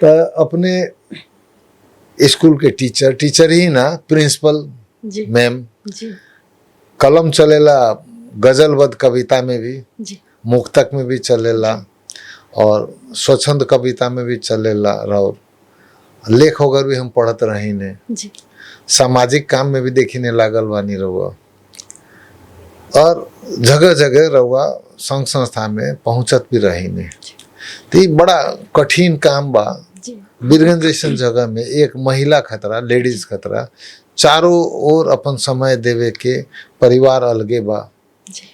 तो अपने स्कूल के टीचर ही ना, प्रिंसिपल जी मैम, जी कलम चलेला गजलबद्ध कविता में भी, जी मुक्तक में भी चलेला और स्वच्छंद कविता में भी चलेला। और लेख वगैरह भी हम पढ़त रही ने, जी सामाजिक काम में भी देखी ने लागल बानी रहुआ, और जगह जगह रहुआ संघ संस्था में पहुंचत भी रही ने। तो ये बड़ा कठिन काम बा। जी बीरगंज जैसन जगह में एक महिला खतरा, लेडीज खतरा, चारों ओर अपन समय देवे के, परिवार अलगे बा, जी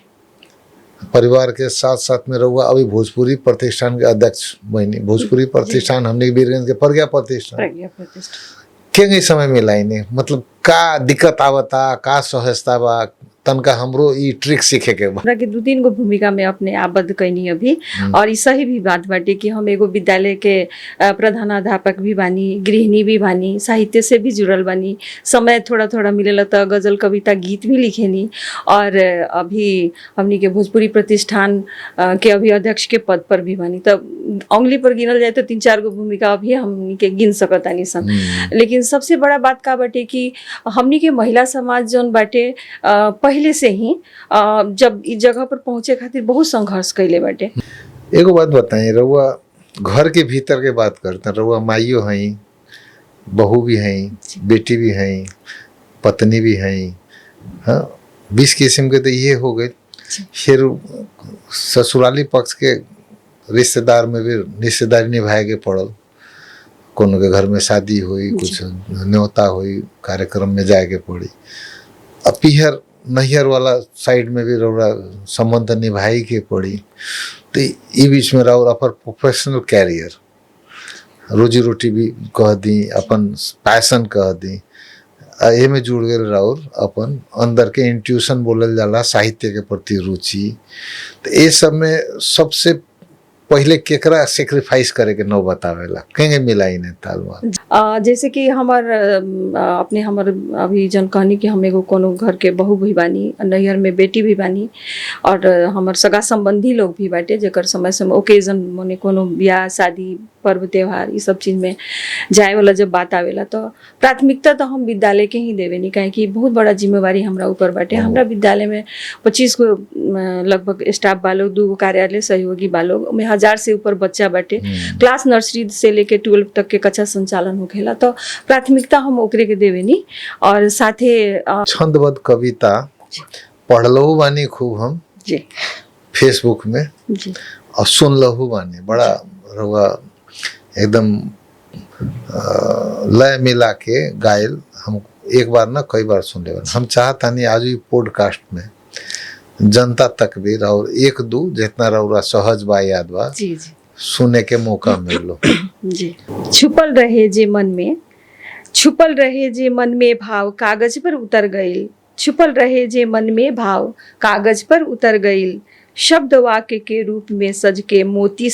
परिवार के साथ साथ में रहुआ अभी भोजपुरी प्रतिष्ठान के अध्यक्ष बनी। भोजपुरी प्रतिष्ठान हमने बीरगंज के प्रज्ञा प्रतिष्ठान प्रज्ञा प्रतिष्ठान के समय मिलाई ने, मतलब का दिक्कत आवता, का सहजता बा, तनका हमरो ई ट्रिक सीखे के बा। हमरा के 2-3 गो भूमिका में अपने आबद्ध कैनी अभी। और ई सही भी बात बाटे कि हम एगो विद्यालय के प्रधानाध्यापक भी बानी, गृहिणी भी बानी, साहित्य से भी जुड़ल बानी, समय थोड़ा थोड़ा मिलेला तो गजल कविता गीत भी लिखेनी। और अभी हमनी के भोजपुरी प्रतिष्ठान के अभी अध्यक्ष के पद पर भी बानी। तब उंगली पर गिनल जाए तो 3-4 गो भूमिका अभी हमनी के गिन सकतानी सन। लेकिन सबसे बड़ा बात का बाटे कि हमनी के महिला समाज जौन बाटे पहले से ही जब इस जगह पर पहुंचे खातिर बहुत संघर्ष कैले बाटे। एगो बात बताइए, रहुआ घर के भीतर के बात करते हैं, रहुआ माइयो हैं, बहू भी हैं, बेटी भी हैं, पत्नी भी हैं, हाँ 20 किस्म के तो ये हो गए। फिर ससुराली पक्ष के रिश्तेदार में भी रिश्तेदारी निभाए के पड़ल, कोनो के घर में शादी हुई, कुछ न्योता हुई, कार्यक्रम में जाए के पड़ी। अब पीहर नैहर वाला साइड में भी रौरा संबंध निभाई के पड़ी। तो ये बीच में रौरा पर प्रोफेशनल कैरियर, रोजी रोटी भी कह दी, अपन पैशन कह दी, ये में जुड़ गए राउर अपन अंदर के इंट्यूशन बोलल जाला, साहित्य के प्रति रुचि। तो ये सब में सबसे पहले केकरा सेक्रीफाइस करे के नौ बतावेला, कहेंगे मिलाई ने तालवा। जैसे कि हमार अपने हमार अभी जन कहनी कि हम एगो कोनो घर के बहू भी बानी, नैहर में बेटी भी बानी, और हमार सगा संबंधी लोग भी बाटे जेकर समय समय ओकेजन मने कोनो ब्याह शादी पर्व त्योहार ये सब चीज में जाए वाला जब बात आवेला तो प्राथमिकता तो हम विद्यालय के ही देवे नहीं, काहे कि बहुत बड़ा जिम्मेवारी हमरा ऊपर बाटे। हमरा विद्यालय में 25 गो लगभग स्टाफ बालोग, 2 गो कार्यालय सहयोगी बालोग में 1000 से ऊपर बच्चा बाटे। क्लास नर्सरी से लेके 12 तक के कक्षा संचालन होखेला, तो प्राथमिकता हम ओकरे के देवे नहीं। और साथे छंदबद्ध कविता पढ़लहु बानी खूब हम जी फेसबुक में जी, और सुनलहु बानी, बड़ा रहुआ एकदम लय मिला के गायल। हम एक बार ना कई बार सुन ले। हम चाहता नहीं आज भी पॉडकास्ट में जनता तक भी और 1-2 जितना रहुआ सहज बा याद बा जी जी सुने के मौका मिलो जी। छुपल रहे जे मन में, छुपल रहे जे मन में भाव कागज पर उतर गईल, छुपल रहे जे मन में भाव कागज पर उतर गईल, शब्द वाक्य के रूप में सज के मोती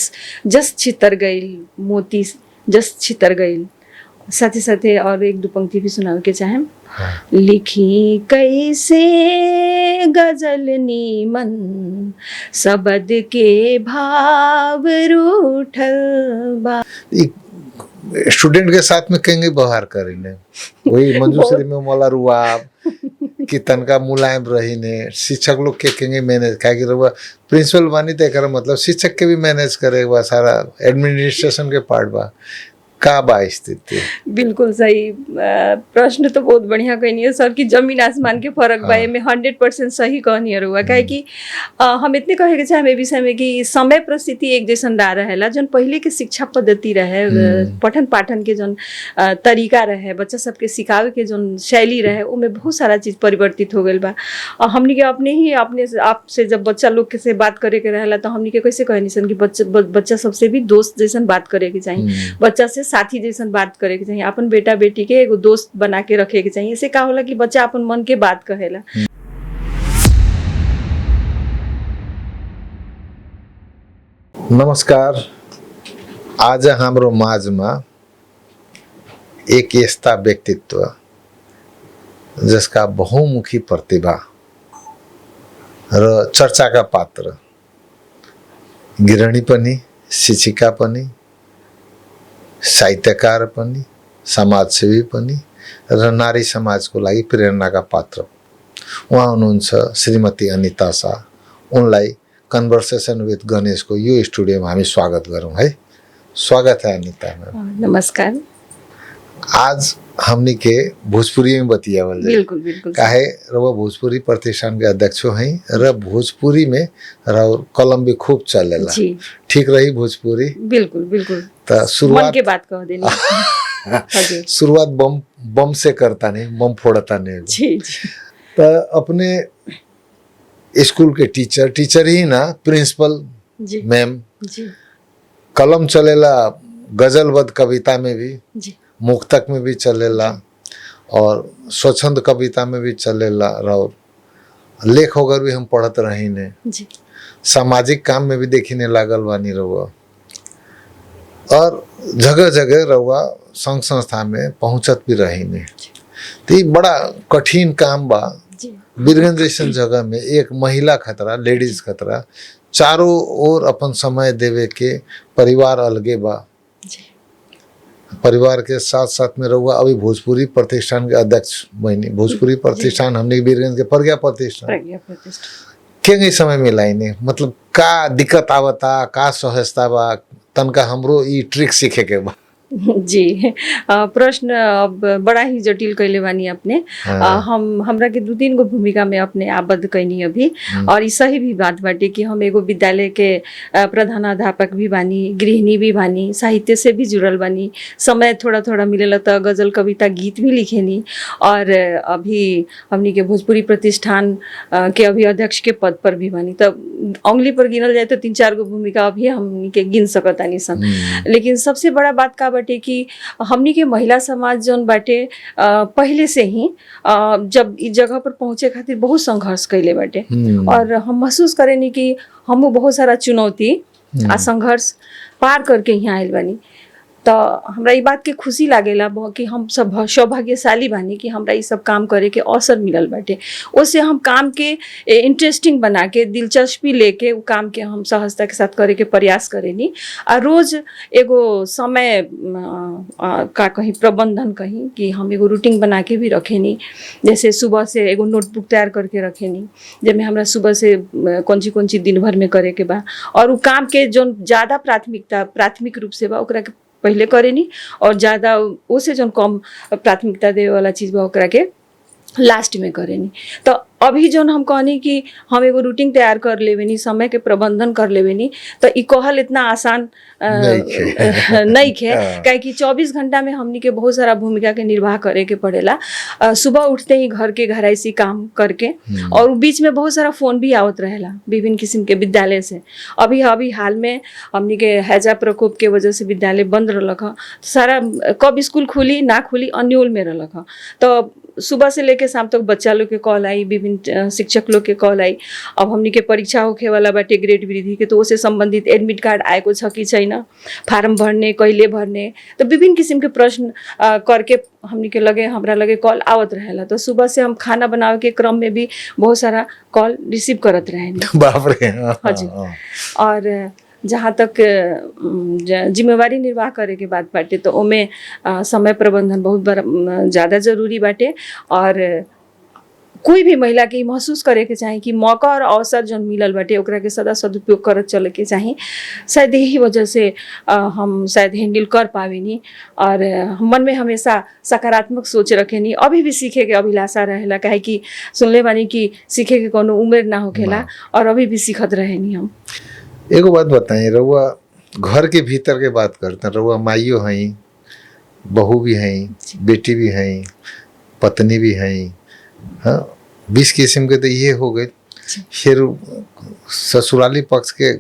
जस छितर गईल, मोती जस छितर गईल। साथे साथे और 1-2 पंक्ति भी सुनावे के चाहें। लिखी कैसे गजल नीमन, शब्द के भाव रूठल बा। स्टूडेंट के साथ में कहेंगे व्यवहार करेंगे, वही मंजूश्री में मोला रुआब कि तनका मुलायम रही ने। शिक्षक लोग के कहेंगे मैनेज, क्या कि रहुआ प्रिंसिपल बानी तो एक मतलब शिक्षक के भी मैनेज करे बा, सारा एडमिनिस्ट्रेशन के पार्ट बा। का बा स्थिति? बिल्कुल सही प्रश्न तो बहुत बढ़िया कहनी है सर कि जमीन आसमान के फर्क बा में 100% सही कहनी है रुआ। काहे कि हम इतने कहे के चाहे विषय में कि समय परिस्थिति एक जैसन ना रहेला। जन पहले के शिक्षा पद्धति रहे, पठन पाठन के जन तरीका रहे, बच्चा सबके सिखावे के जन शैली रहे, उनमें बहुत सारा चीज परिवर्तित हो गई बा। हमनी के अपने आपसे जब बच्चा लोग के से बात करे के रहेला तो हमनी के कैसे कहनी सन कि बच्चा सबसे भी दोस्त जैसन बात करे के चाहिए, बच्चा से साथी जैसन बात करे के चाहिए, अपन बेटा बेटी के एगो दोस्त बना के रखे के चाहिए। इससे का होला कि बच्चा अपन मन के बात कहेला। नमस्कार, आज हाम्रो माझमा एक यस्ता व्यक्तित्व जसका बहुमुखी प्रतिभा र चर्चाका पात्र, गृहिणी पनि, शिक्षिका पनि, साहित्यकार पनि समाजसेवी पनि र नारी समाजको लागि प्रेरणाका पात्र उहाँ हुनुहुन्छ श्रीमती अनिता शाह। उनलाई कन्भर्सेसन विथ गणेशको यो स्टुडियोमा हामी स्वागत गरौँ है। स्वागत है अनिता मैम। नमस्कार। आज हमनी के भोजपुरी में बतियावल जाए। बिल्कुल बिल्कुल। काहे रउआ भोजपुरी प्रतिष्ठान के अध्यक्ष हैं र भोजपुरी में और कलम भी खूब चलेला। जी। ठीक रही भोजपुरी। बिल्कुल बिल्कुल। तो शुरुआत मन के बात कह देनी। हजुर। शुरुआत बम से करता नहीं, बम फोड़ता नहीं। जी जी। तो अपने स्कूल के टीचर ही ना, प्रिंसिपल जी मैम, जी कलम चलेला गजलबद्ध कविता में भी, जी मुक्तक में भी चलेला और स्वच्छंद कविता में भी चलेला और लेख वगैरह भी हम पढ़त रही ने। जी। सामाजिक काम में भी देखने लागल बानी रहुआ और जगह जगह रहुआ संघ संस्था में पहुंचत भी रही ने। तो ये बड़ा कठिन काम बा। जी। बीरगंज जैसन जगह में एक महिला खतरा, लेडीज खतरा, चारों ओर अपन समय देवे के, परिवार अलगे बा। जी। परिवार के साथ साथ में रहुआ अभी भोजपुरी प्रतिष्ठान के अध्यक्ष बनी। भोजपुरी प्रतिष्ठान हमने बीरगंज के प्रज्ञा प्रतिष्ठान के गई समय मिलाई ने, मतलब का दिक्कत आवता, का सहजता बा, तनका हमरो ई ट्रिक सीखे के बा। जी। प्रश्न अब बड़ा ही जटिल कैले बानी अपने। हमरा के 2-3 गो भूमिका में अपने आबद्ध कैनी अभी। और ई सही भी बात बाटे कि हम एगो विद्यालय के प्रधानाध्यापक भी बानी, गृहिणी भी बानी, साहित्य से भी जुड़ल बानी। समय थोड़ा थोड़ा मिलेला तो गजल कविता गीत भी लिखेनी। और अभी हमनी के भोजपुरी प्रतिष्ठान के अभी अध्यक्ष के पद पर भी बानी। तब उंगली पर गिनल जाए तो 3-4 गो भूमिका अभी हमनी के गिन सकतानी सन। लेकिन सबसे बड़ा बात का बाटे कि हमनी के महिला समाज जौन बाटे पहले से ही जब इस जगह पर पहुंचे खातिर बहुत संघर्ष कैले बाटे। और हम महसूस करेनी कि हम बहुत सारा चुनौती आ संघर्ष पार करके यहाँ आयल बानी। तो हमरा ई बात के खुशी लागेला कि हम सब सौभाग्यशाली बानी कि हमरा ई सब काम करे के अवसर मिलल बाटे। उससे हम काम के इंटरेस्टिंग बना के, दिलचस्पी लेके उ काम के हम सहजता के साथ करे के प्रयास करेनी। आ रोज एगो समय का कहीं प्रबंधन कहीं कि हम एगो रूटीन बना के भी रखेनी। जैसे सुबह से एगो नोटबुक तैयार करके रखेनी जिसमें हमरा सुबह से कौन सी दिन भर में करे के बा और उ काम के जो ज़्यादा प्राथमिक रूप से बा ओकरा के पहले करेनी और ज़्यादा उसे जो कम प्राथमिकता देवे वाला चीज़ बा ओकरा के लास्ट में करेनी। तो अभी जो हम कहनी कि हम एगो रूटीन तैयार कर लेवेनी, समय के प्रबंधन कर लेवेनी, तो ई कहल इतना आसान नहीं खे। काहे कि 24 घंटा में हमनी के बहुत सारा भूमिका के निर्वाह करे के पड़ेला। सुबह उठते ही घर के घराइसी काम करके और बीच में बहुत सारा फोन भी आवत रहेला विभिन्न किस्म के विद्यालय से। अभी हाल में हमनी के हैजा प्रकोप के वजह से विद्यालय बंद रहलक ह। सारा कब स्कूल खुली ना खुली अन्योल में रहलक ह। तो सुबह से लेके शाम तक बच्चा लोग के कॉल आई, विभिन्न शिक्षक लोग के कॉल आई। अब हमनी के परीक्षा होखे वाला बाटे ग्रेड वृद्धि के, तो उससे संबंधित एडमिट कार्ड आएको छ कि छैन, फार्म भरने, कहिले भरने, तो विभिन्न किस्म के प्रश्न करके हमनी के हमरा लगे कॉल आवत रहेला। तो सुबह से हम खाना बनावे के क्रम में भी बहुत सारा कॉल रिसीव करत रहे। बाप रे। हाँ जी। और जहाँ तक जिम्मेवारी निर्वाह करे के बात बाटे तो ओमे समय प्रबंधन बहुत ज़्यादा जरूरी बाटे। और कोई भी महिला के महसूस करे के चाही कि मौका और अवसर जो मिलल बाटे ओकरा के सदा सदुपयोग करत चले के चाही। शायद यही वजह से हम शायद हैंडल कर पावेनी और मन में हमेशा सकारात्मक सोच रखेनी। अभी भी सीखे के अभिलाषा रहेला, काहे कि सुनले बानी कि सीखे के कोनो उम्र ना होखेला और अभी भी सीखत रहेनी हम। एगो बात बताइए, रउआ घर के भीतर के बात करते हैं, रउआ माइयो हैं, बहू भी हैं, बेटी भी हैं, पत्नी भी हैं, हाँ 20 किस्म के तो ये हो गए। फिर ससुराली पक्ष के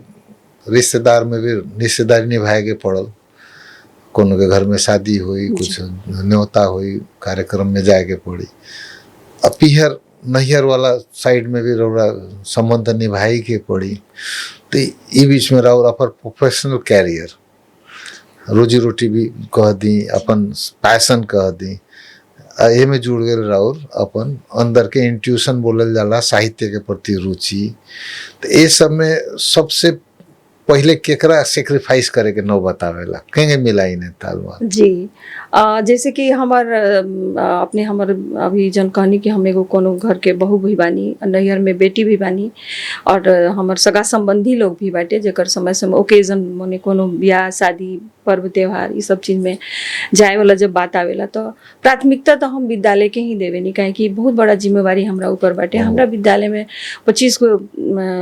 रिश्तेदार में भी रिश्तेदारी निभाए के पड़ल। कोनो के घर में शादी हुई, कुछ न्योता हुई, कार्यक्रम में जाए के पड़ी। अब पीहर नैहर वाला साइड में भी रउरा संबंध निभाई के पड़ी। तो ये बीच में रउरा पर प्रोफेशनल कैरियर, रोजी रोटी भी कह दी, अपन पैशन कह दी, ये में जुड़ गए राउर अपन अंदर के इंट्यूशन बोलल जाला, साहित्य के प्रति रुचि। तो ये सब में सबसे पहले केकरा सेक्रीफाइस करे के न बतावेला कहेंगे मिलाई ने तालवा। जी जैसे कि हमार अपने हमर अभी जन कहनी कि हम एगो कोनो घर के बहू भी बानी, नैहर में बेटी भी बानी, और हमर सगा संबंधी लोग भी बाटे जेकर समय समय ओकेजन मने कोनो ब्याह शादी पर्व त्योहार ये सब चीज में जाए वाला जब बात आवेला तो प्राथमिकता तो हम विद्यालय के ही देवे नहीं, काहे कि बहुत बड़ा जिम्मेवारी हमरा ऊपर बाटे। हमरा विद्यालय में 25 गो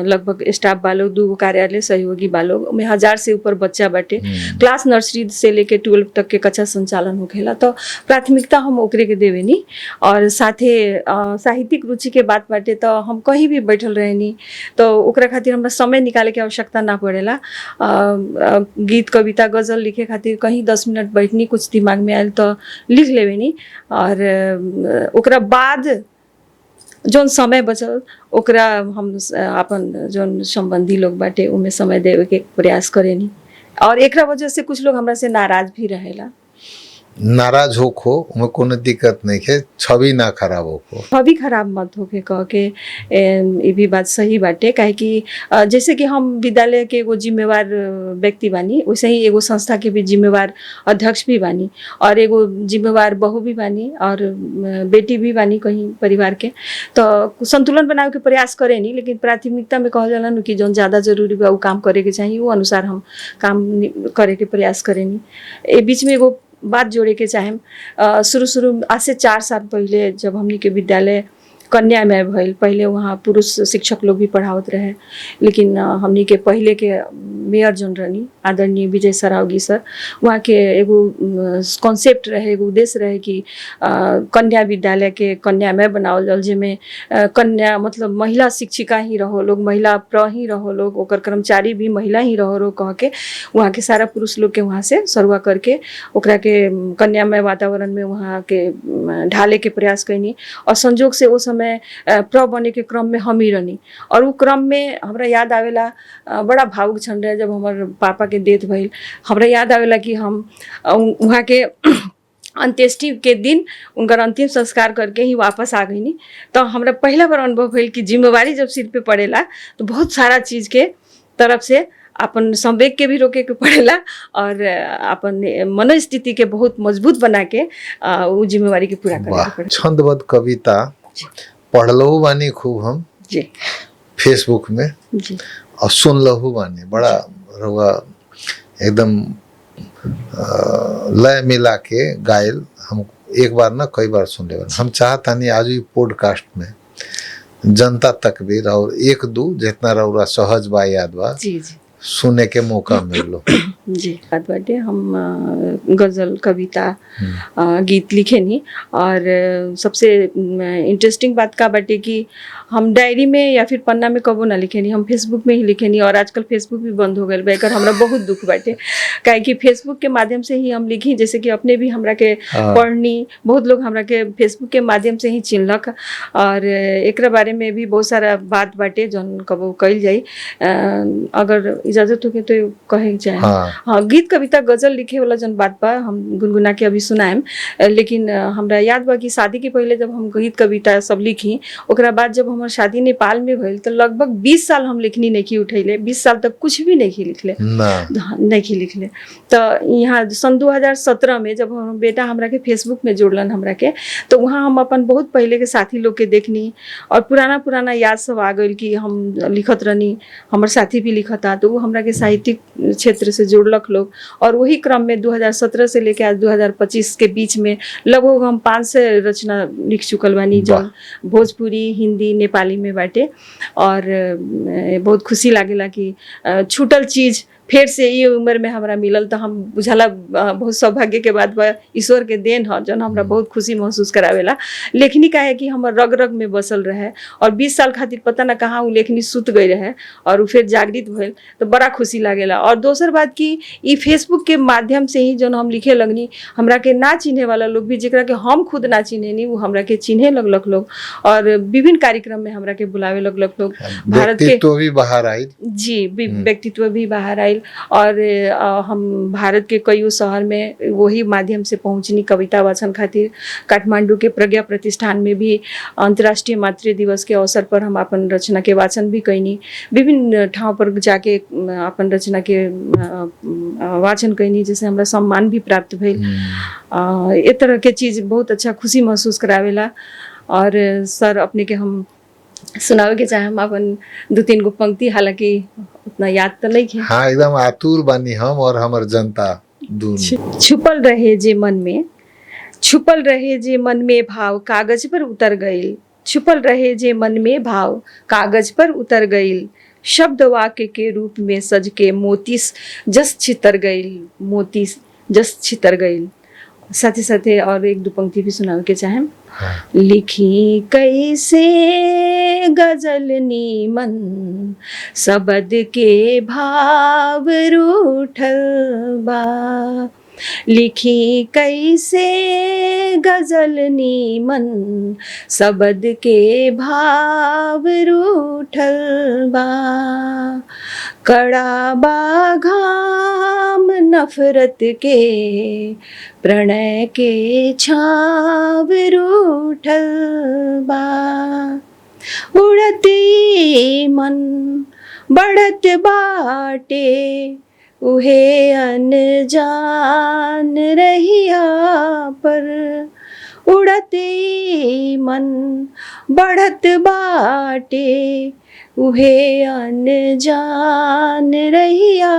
लगभग स्टाफ बालोग, 2 गो कार्यालय सहयोगी बालोग में 1000 से ऊपर बच्चा बाटे। क्लास नर्सरी से लेके 12 तक के कक्षा संचालन होखेला, तो प्राथमिकता हम ओकरे के देवे नहीं। और साथे साहित्यिक रुचि के बात बाटे तो हम कहीं भी बैठल रहेनी तो ओकरा खातिर हमरा समय निकाले के आवश्यकता ना पड़ेला। गीत कविता गजल लिखे खातिर कहीं 10 मिनट बैठनी, कुछ दिमाग में आयल तो लिख लेवे नी, और ओकरा बाद जौन समय बचल ओकरा हम अपन जौन संबंधी लोग बाटे उमे समय देवे के प्रयास करेनी। और एकरा वजह से कुछ लोग हमरा से नाराज भी रहेला। नाराज होखो उमे कोनो दिक्कत नहीं है, छवि ना खराब होखो, छवि खराब मत होके कह के ये भी बात सही बाटे। काहे कि जैसे कि हम विद्यालय के एगो जिम्मेवार व्यक्ति बानी, वैसे ही एगो संस्था के भी जिम्मेवार अध्यक्ष भी बानी, और एगो जिम्मेवार बहू भी बानी, और बेटी भी बानी कहीं परिवार के। तो संतुलन बनावे के प्रयास करे नहीं, लेकिन प्राथमिकता में कहल जाला कि जौन ज़्यादा जरूरी बा वो काम करे के चाहिए, वो अनुसार हम काम करे के प्रयास करे नहीं। ए बीच में एगो बात जोड़े के चाहें। शुरू आज से 4 साल पहले जब हमनी के विद्यालय कन्या में भइल, पहले वहाँ पुरुष शिक्षक लोग भी पढ़ावत रहे, लेकिन हमनी के पहले के मेयर जन रहनी आदरणीय विजय सरावगी सर, वहाँ के एगो कॉन्सेप्ट रहे, एगो उद्देश्य रहे कि कन्या विद्यालय के कन्या में बनावल जल, जेमें कन्या मतलब महिला शिक्षिका ही रहो लोग, महिला ही रहो लोग, ओकर कर्मचारी भी महिला ही रहो लोग कह के वहाँ के सारा पुरुष लोग के वहाँ से सरुआ करके ओकरा के कन्यामय वातावरण में वहाँ के ढाले के प्रयास कैनी। और संजोग से वो समय प्र बने के क्रम में हम ही रहनी, और वो क्रम में हमरा याद आवेला बड़ा भावुक क्षण रहे जब हमारे पापा के डेथ भइल। हमरा याद आवेला कि हम वहाँ के अंत्येष्टि के दिन उनका अंतिम संस्कार करके ही वापस आ गई। तो हमरा पहला बार अनुभव भइल कि जिम्मेवारी जब सिर पे पड़ेला तो बहुत सारा चीज के तरफ से अपन संवेग के भी रोके के पड़ेला, और अपन मनोस्थिति के बहुत मजबूत बना के वो जिम्मेवारी के पूरा करे के पड़ेला। छंदबद्ध कविता पढ़लहु बानी खूब हम जी फेसबुक में जी, और सुनलहु बानी, बड़ा रउआ एकदम लय मिला के गायल। हम एक बार ना कई बार सुन ले। हम चाहतानी आज भी पॉडकास्ट में जनता तक भी और 1-2 जितना रउरा सहज बा याद बा जी जी सुने के मौका मिलो। जी बात बाटे हम गज़ल कविता गीत लिखे नहीं, और सबसे इंटरेस्टिंग बात का बाटे कि हम डायरी में या फिर पन्ना में कबो ना लिखे नहीं, हम फेसबुक में ही लिखे नहीं। और आजकल फेसबुक भी बंद हो गए बा, एकर हमरा बहुत दुख बाटे, काहे कि फेसबुक के माध्यम से ही हम लिखी। जैसे कि अपने भी हमरा के पढ़नी, बहुत लोग हमरा के फेसबुक के माध्यम से ही चिन्हलक, और एकरा बारे में भी बहुत सारा बात बाटे जौन कबो कइल जाई। अगर इजाजत होके तो कहे चाहे हाँ गीत कविता गजल लिखे वाला जन बात बा हम गुनगुना के अभी सुनाएम। लेकिन हमरा याद बा कि शादी के पहले जब हम गीत कविता सब लिखी, ओकरा बाद जब हमार शादी नेपाल में भइल तो लगभग 20 साल हम लिखनी नहीं उठैले, 20 साल तक कुछ भी नहीं लिखले नहीं लिखले। तो यहाँ सन 2017 में जब हम बेटा हमरा के फेसबुक में जोड़लन हमरा के, तो वहाँ हम अपन बहुत पहले के साथी लोग के देखनी, और पुराना याद सब आ गई कि हम लिखत रहनी, हमार साथी भी लिखता, तो वो हमरा के साहित्यिक क्षेत्र से जोड़लक लोग। और वही क्रम में 2017 से लेकर आज 2025 के बीच में लगभग हम 500 रचना लिख चुकल बानी, जो भोजपुरी हिंदी नेपाली में बाटे। और बहुत खुशी लागेला कि छूटल चीज फिर से ये उम्र में हमरा मिलल, तो हम बुझाला बहुत सौभाग्य के बात बा, ईश्वर के देन है जौन हमरा बहुत खुशी महसूस करावेला। लेखनी का है कि हमर रग रग में बसल रहे, और 20 साल खातिर पता ना कहाँ वो लेखनी सुत गई रहे और फिर जागृत भइल, तो बड़ा खुशी लागेला। और दोसर बात कि ई फेसबुक के माध्यम से ही जौन हम लिखे लगनी, हमरा के ना चिन्हे वाला लोग भी, जेकरा के हम खुद ना चिन्हेनी, वो हमरा के चिन्हे लगलक लोग, और विभिन्न कार्यक्रम में हमरा के बुलावे लगलक लोग। भारत के भी बाहर आई जी, व्यक्तित्व भी बाहर आई, भइल और हम भारत के कईयों शहर में वही माध्यम से पहुँचनी कविता वाचन खातिर। काठमांडू के प्रज्ञा प्रतिष्ठान में भी अंतर्राष्ट्रीय मातृ दिवस के अवसर पर हम अपन रचना के वाचन भी कैनी। विभिन्न ठाउँ पर जाके अपन रचना के वाचन कैनी, जिससे हमरा सम्मान भी प्राप्त भइल। ये तरह के चीज़ बहुत अच्छा खुशी महसूस करावेला। और सर अपने के हम सुनावे के चाहे हम अपन 2-3 गो पंक्ति, हालांकि उतना याद तो नहीं है। हाँ, एकदम आतुर बानी हम और हमर जनता दून। छुपल रहे जे मन में, छुपल रहे जे मन में भाव कागज पर उतर गईल। छुपल रहे जे मन में भाव कागज पर उतर गईल। शब्द वाक्य के रूप में सज के मोती जस छितर गईल, मोती जस छितर गईल। साथ ही और 1-2 पंक्ति भी सुनावे के चाहे। हाँ। लिखी कैसे गजल नीमन शब्द के भाव रूठल बा। लिखी कैसे गजल नीमन शब्द के भाव रूठल बा। कड़ा बा घाम नफरत के प्रणय के छाव रूठल बा। उड़ती मन बढ़त बाटे उहे अनजान रहिया पर। उड़ते मन बढ़त बाटे उहे अनजान रहिया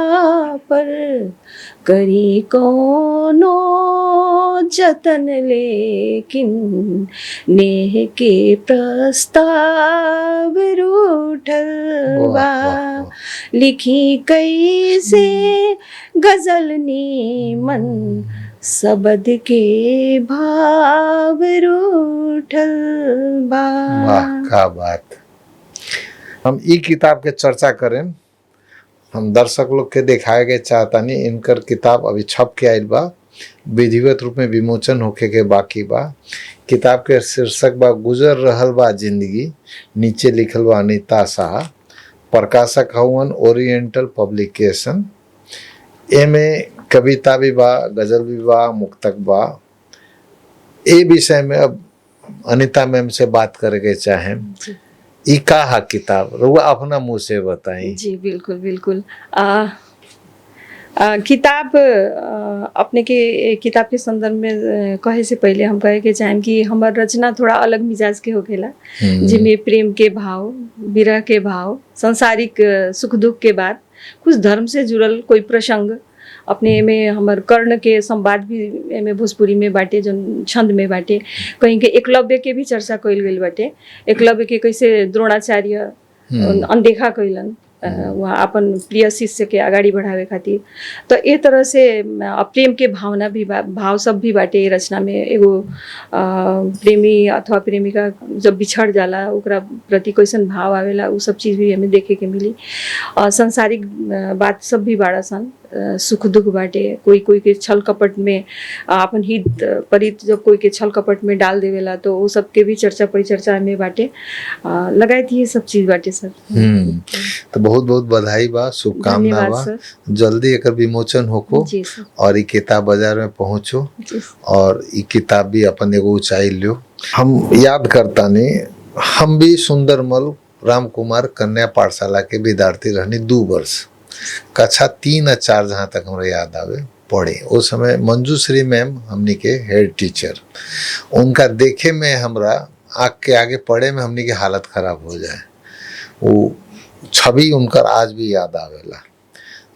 पर। करी कोनो जतन लेकिन नेह के प्रस्ताव रूठल बा। लिखी कैसे गजल नीमन शब्द के भाव रूठल बा। वाह, क्या बात। हम ई किताब के चर्चा करें, हम दर्शक लोग के दिखाए के चाहतानी। इनकर किताब अभी छप के आयल बा, विधिवत रूप में विमोचन होके के बाकी बा। किताब के शीर्षक बा गुजर रहल बा जिंदगी, नीचे लिखल बा अनीता शाह। प्रकाशक हवन ओरिएंटल पब्लिकेशन। एमे कविता भी बा, गजल भी बा, मुक्तक बा। ए विषय में अब अनीता मैम से बात करे के चाहे। ई का हा किताब, रुआ अपना मुंह से बताई। जी बिल्कुल बिल्कुल। किताब अपने के किताब के संदर्भ में कहे से पहले हम कहे के चाहें कि हमार रचना थोड़ा अलग मिजाज के होखेला, जिसमें प्रेम के भाव, विरह के भाव, सांसारिक सुख दुख के बाद कुछ धर्म से जुड़ल कोई प्रसंग अपने में हमार कर्ण के संवाद भी एमे भोजपुरी में बाटे, जो छंद में बाटे। कहीं के एकलव्य के भी चर्चा कइल गइल बाटे। एकलव्य के कैसे द्रोणाचार्य अनदेखा कइलन वहाँ अपन प्रिय शिष्य के अगाडि बढ़ावे खातिर। तो ए तरह से प्रेम के भावना भी भाव सब भी बाटे रचना में। एगो प्रेमी अथवा प्रेमिका जब बिछड़ जाला ओकरा प्रति कैसन भाव आवेला, उ सब चीज़ भी हमें देखे के मिली। सांसारिक बात सब भी बाड़ा सन, सुख दुख बाटे। कोई कोई के छल कपट में अपन हित परित जब कोई के छल कपट में डाल देवेला, तो वो सब के भी चर्चा परिचर्चा में बाटे। लगाई थी ये सब चीज बाटे सर। तो बहुत बहुत बधाई बा, शुभकामना बा। जल्दी एकर विमोचन होको और ई किताब बाजार में पहुंचो और ई किताब भी अपन एगो ऊंचाई लियो। हम याद करता नहीं, हम भी सुंदरमल राम कुमार कन्या पाठशाला के विद्यार्थी रहनी 2 वर्ष, कक्षा 3 और 4 जहाँ तक हमरा याद आवे पढ़े। उस समय मंजूश्री मैम हमनी के हेड टीचर, उनका देखे में हमरा आँख के आगे पढ़े में हमनी के हालत खराब हो जाए। वो छवि उनकर आज भी याद आवेला।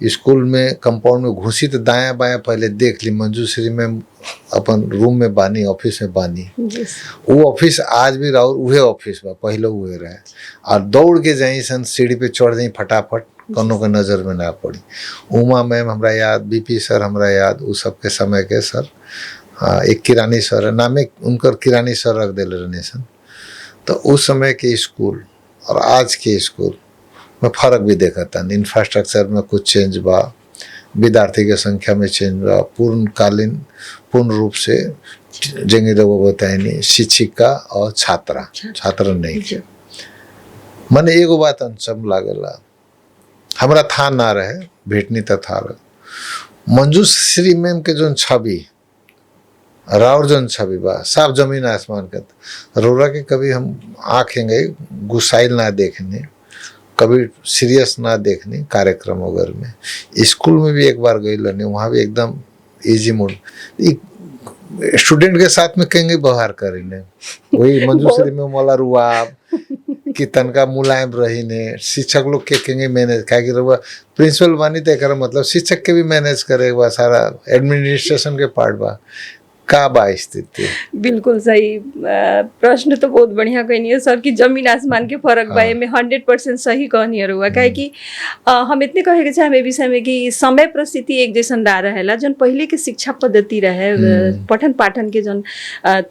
स्कूल में कंपाउंड में घुसी तो दायां बायां पहले देख ली, मंजूश्री मैम अपन रूम में बानी, ऑफिस में बानी। वो ऑफिस आज भी रहो, उहे ऑफिस बा, पहले उहे रहे। और दौड़ के जाई सन, सीढ़ी पे चढ़ जाई फटाफट, कोनो के नजर में ना पड़ी। उमा मैम हमरा याद, बीपी सर हमरा याद, उ सब के समय के सर। हाँ, एक किरानी सर नामे उनकर किरानी सर रख दिले रहने सन। तो उस समय के स्कूल और आज के स्कूल में फर्क भी देखा था। इंफ्रास्ट्रक्चर में कुछ चेंज बा, विद्यार्थी के संख्या में चेंज बा, पूर्ण रूप से जेंगे लोगों बताए शिक्षिका और छात्र नहीं। मने एगो बात सब लागेला, हमरा था ना रहे, भेटनी तथा मंजू श्री मैम के जोन छवि राउर जोन छवि बा साफ जमीन आसमान का रोरा के कभी हम आँखेंगे गुसाइल ना देखने, कभी सीरियस ना देखने कार्यक्रम वगैरह में। स्कूल में भी एक बार गई लनी, वहाँ भी एकदम इजी मूड, स्टूडेंट के साथ में कहेंगे व्यवहार करेंगे वही मंजूश्री में मोला रुआब कि तनका मुलायम रही ने। शिक्षक लोग के कहेंगे मैनेज क्या कि रहुआ प्रिंसिपल बानी तो एक मतलब शिक्षक के भी मैनेज करे बा, सारा एडमिनिस्ट्रेशन के पार्ट बा का बा स्थिति। बिल्कुल सही प्रश्न तो बहुत बढ़िया कहनी है सर कि जमीन आसमान के फर्क बा में 100% सही कहनी है रुआ काहे कि हम इतने कहे के चाहे हमें विषय में कि समय परिस्थिति एक जैसन ना रहेला। जन पहले के शिक्षा पद्धति रहे, पठन पाठन के जन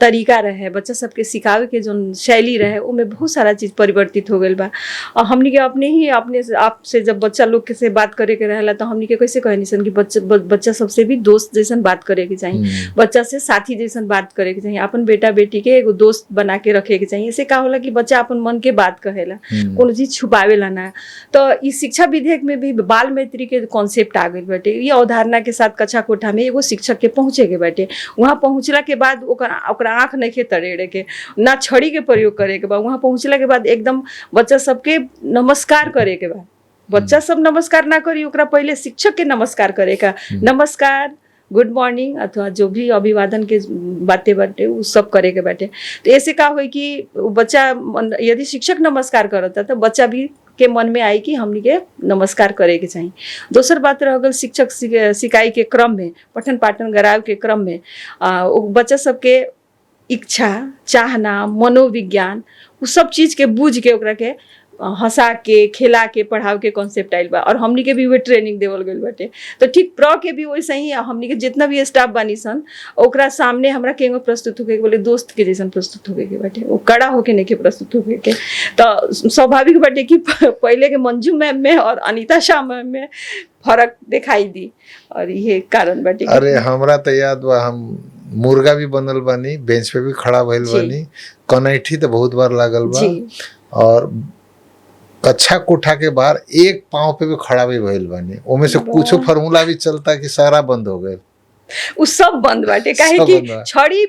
तरीका रहे, बच्चा सबके सिखावे के जन शैली रहे, उनमें बहुत सारा चीज परिवर्तित हो गई बा। हमनी के अपने आपसे जब बच्चा लोग के से बात करे के रहेला तो हमनी के कैसे कहनी सन कि बच्चा सबसे भी दोस्त जैसन बात करे के चाहिए, बच्चा से साथी जैसन बात करे के चाहिए, अपन बेटा बेटी के एगो दोस्त बना के रखे के चाहिए। इससे का होला कि बच्चा अपन मन के बात कहेला, कोनो चीज छुपावेला ना। तो इस शिक्षा विधेयक में भी बाल मैत्री के कॉन्सेप्ट आ गई बाटे। ये अवधारणा के साथ कक्षा कोठा में एगो शिक्षक के पहुंचे के बाटे, वहां पहुंचला के बाद ओकरा आंख नहीं तरेड़े के ना, छड़ी के प्रयोग करे के बाद, वहां पहुंचला के बाद एकदम बच्चा सबके नमस्कार करे के बाद, बच्चा सब नमस्कार ना करी, ओकरा पहले शिक्षक के नमस्कार करे का, नमस्कार, गुड मॉर्निंग अथवा जो भी अभिवादन के बातें बाटे वो सब करे के बाटे। तो ऐसे का होई कि बच्चा यदि शिक्षक नमस्कार करता तो बच्चा भी के मन में आई कि हमनी के नमस्कार करे के चाहिए। दोसर बात रह गल शिक्षक सिकाई के क्रम में, पठन पाठन कराव के क्रम में बच्चा सबके इच्छा, चाहना, मनोविज्ञान वो सब चीज के बूझ के ओकरा के हंसा के, खेला के पढ़ाव के कॉन्सेप्ट आइल बा और हमनी के भी वो ट्रेनिंग देवल गइल बाटे। तो ठीक प्र के भी वैसे ही हमनी के जितना भी स्टाफ बानी सन ओकरा सामने हमरा केगो प्रस्तुत होके बोले दोस्त के जैसन प्रस्तुत होके के बाटे, वो कड़ा होके नहीं के प्रस्तुत होके के। तो स्वाभाविक बाटे कि पहले के मंजू मैम में और अनीता शाह मैम में फर्क दिखाई दी और ये कारण बाटे। अरे हमरा तो याद बा हम मुर्गा भी बनल बानी, बेंच पे भी खड़ा भइल बानी, कनैठी तो बहुत बार लागल बा और कक्षा कोठा के बाहर एक पाँव पे भी खड़ा भी भइल बानी। ओमे से कुछ फार्मूला भी चलता कि सारा बंद हो गए, उ सब बंद बाटे काहे कि छड़ी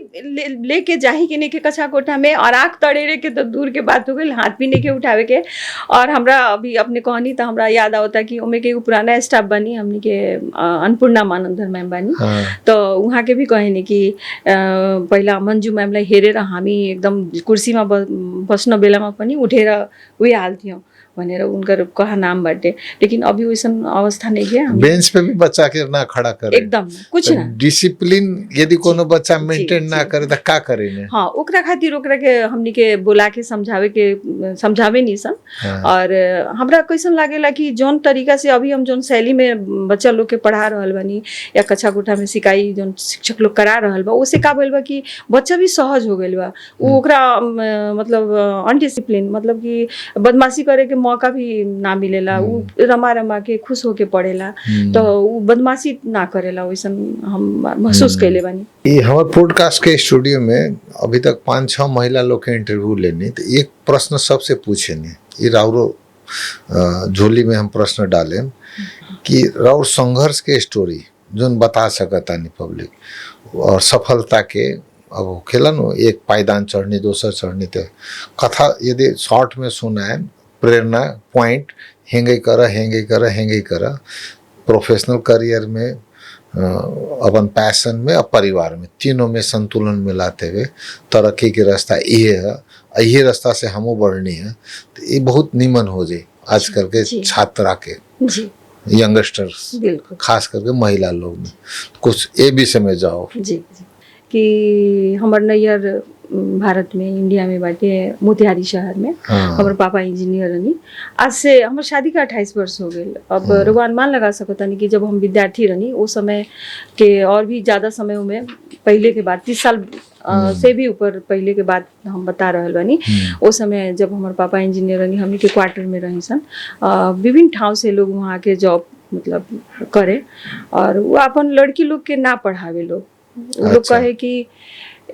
लेके जाही के नहीं के कक्षा कोठा में और आंख तड़ेरे के तो दूर के बात हो गई, हाथ भी नहीं के उठावे के। और हमरा अभी अपने कहनी तो हमरा याद आवता कि ओमे के पुराना स्टाफ बनी हमनी के अन्नपूर्णा मानंदर मैम बनी, तो वहाँ के भी कहनी कि पहिला मंजू मैमलाई हेरेर हामी एकदम कुर्सी में बस्न बेलामा पनि उठेर उही हाल्थ्यौँ भनेर उनकर कहा नाम बाटे। लेकिन अभी वैसन अवस्था नहीं है, बेंच पे भी बच्चा के ना खड़ा करे, एकदम कुछ ना डिसिप्लिन यदि कोनो बच्चा मेंटेन ना करे तो का करे ने। हाँ, ओकरा खातिर ओकरा के हमनी के बोला के समझावे नहीं सन। और हमरा कैसन लागेला कि जोन तरीका से अभी हम जोन शैली में बच्चा लोग के पढ़ा रहल बानी या कक्षा कोठा में सिकाई जोन शिक्षक लोग करा रहल बा, ओसे का भइल बा कि बच्चा भी सहज हो गइल बा। ओकरा मतलब अनडिसिप्लिन मतलब कि बदमाशी करे के मौका भी ना मिलेला, उ रमा रमा के खुश होके पढ़ेला, तो उ बदमाशी ना करेला, वैसन हम महसूस कैले बानी। ये हमारे पॉडकास्ट के स्टूडियो में अभी तक 5-6 महिला लोग के इंटरव्यू लेनी, तो एक प्रश्न सबसे पूछे नहीं, ये राउरो झोली में हम प्रश्न डाले कि राउर संघर्ष के स्टोरी जोन बता सकता नहीं पब्लिक और सफलता के अब खेला नो एक पायदान चढ़नी दोसर चढ़नी, तो कथा यदि शॉर्ट में सुनाए प्रेरणा पॉइंट हेंगे कर प्रोफेशनल करियर में अपन पैशन में और परिवार में तीनों में संतुलन मिलाते हुए तरक्की के रास्ता ये है, यही रास्ता से हमो बढ़नी है। तो ये बहुत निमन हो जाए आजकल के छात्रा के यंगस्टर्स खास करके महिला लोग में। कुछ ए विषय में जाओ जी कि हमार नैयर भारत में इंडिया में बाटे मोतिहारी शहर में। हमारे पापा इंजीनियर रही। आज से हमारे शादी का 28 वर्ष हो गए। अब रउआ अनुमान लगा सकता नहीं कि जब हम विद्यार्थी रही उस समय के और भी ज़्यादा समय में पहले के बाद 30 साल से भी ऊपर पहले के बाद हम बता रहे बानी। उस समय जब हमारे पापा इंजीनियर रही हमने के क्वार्टर में रही सन, विभिन्न ठाव से लोग वहाँ के जॉब मतलब करे और वो अपन लड़की लोग के ना पढ़ावे, लोग कहे कि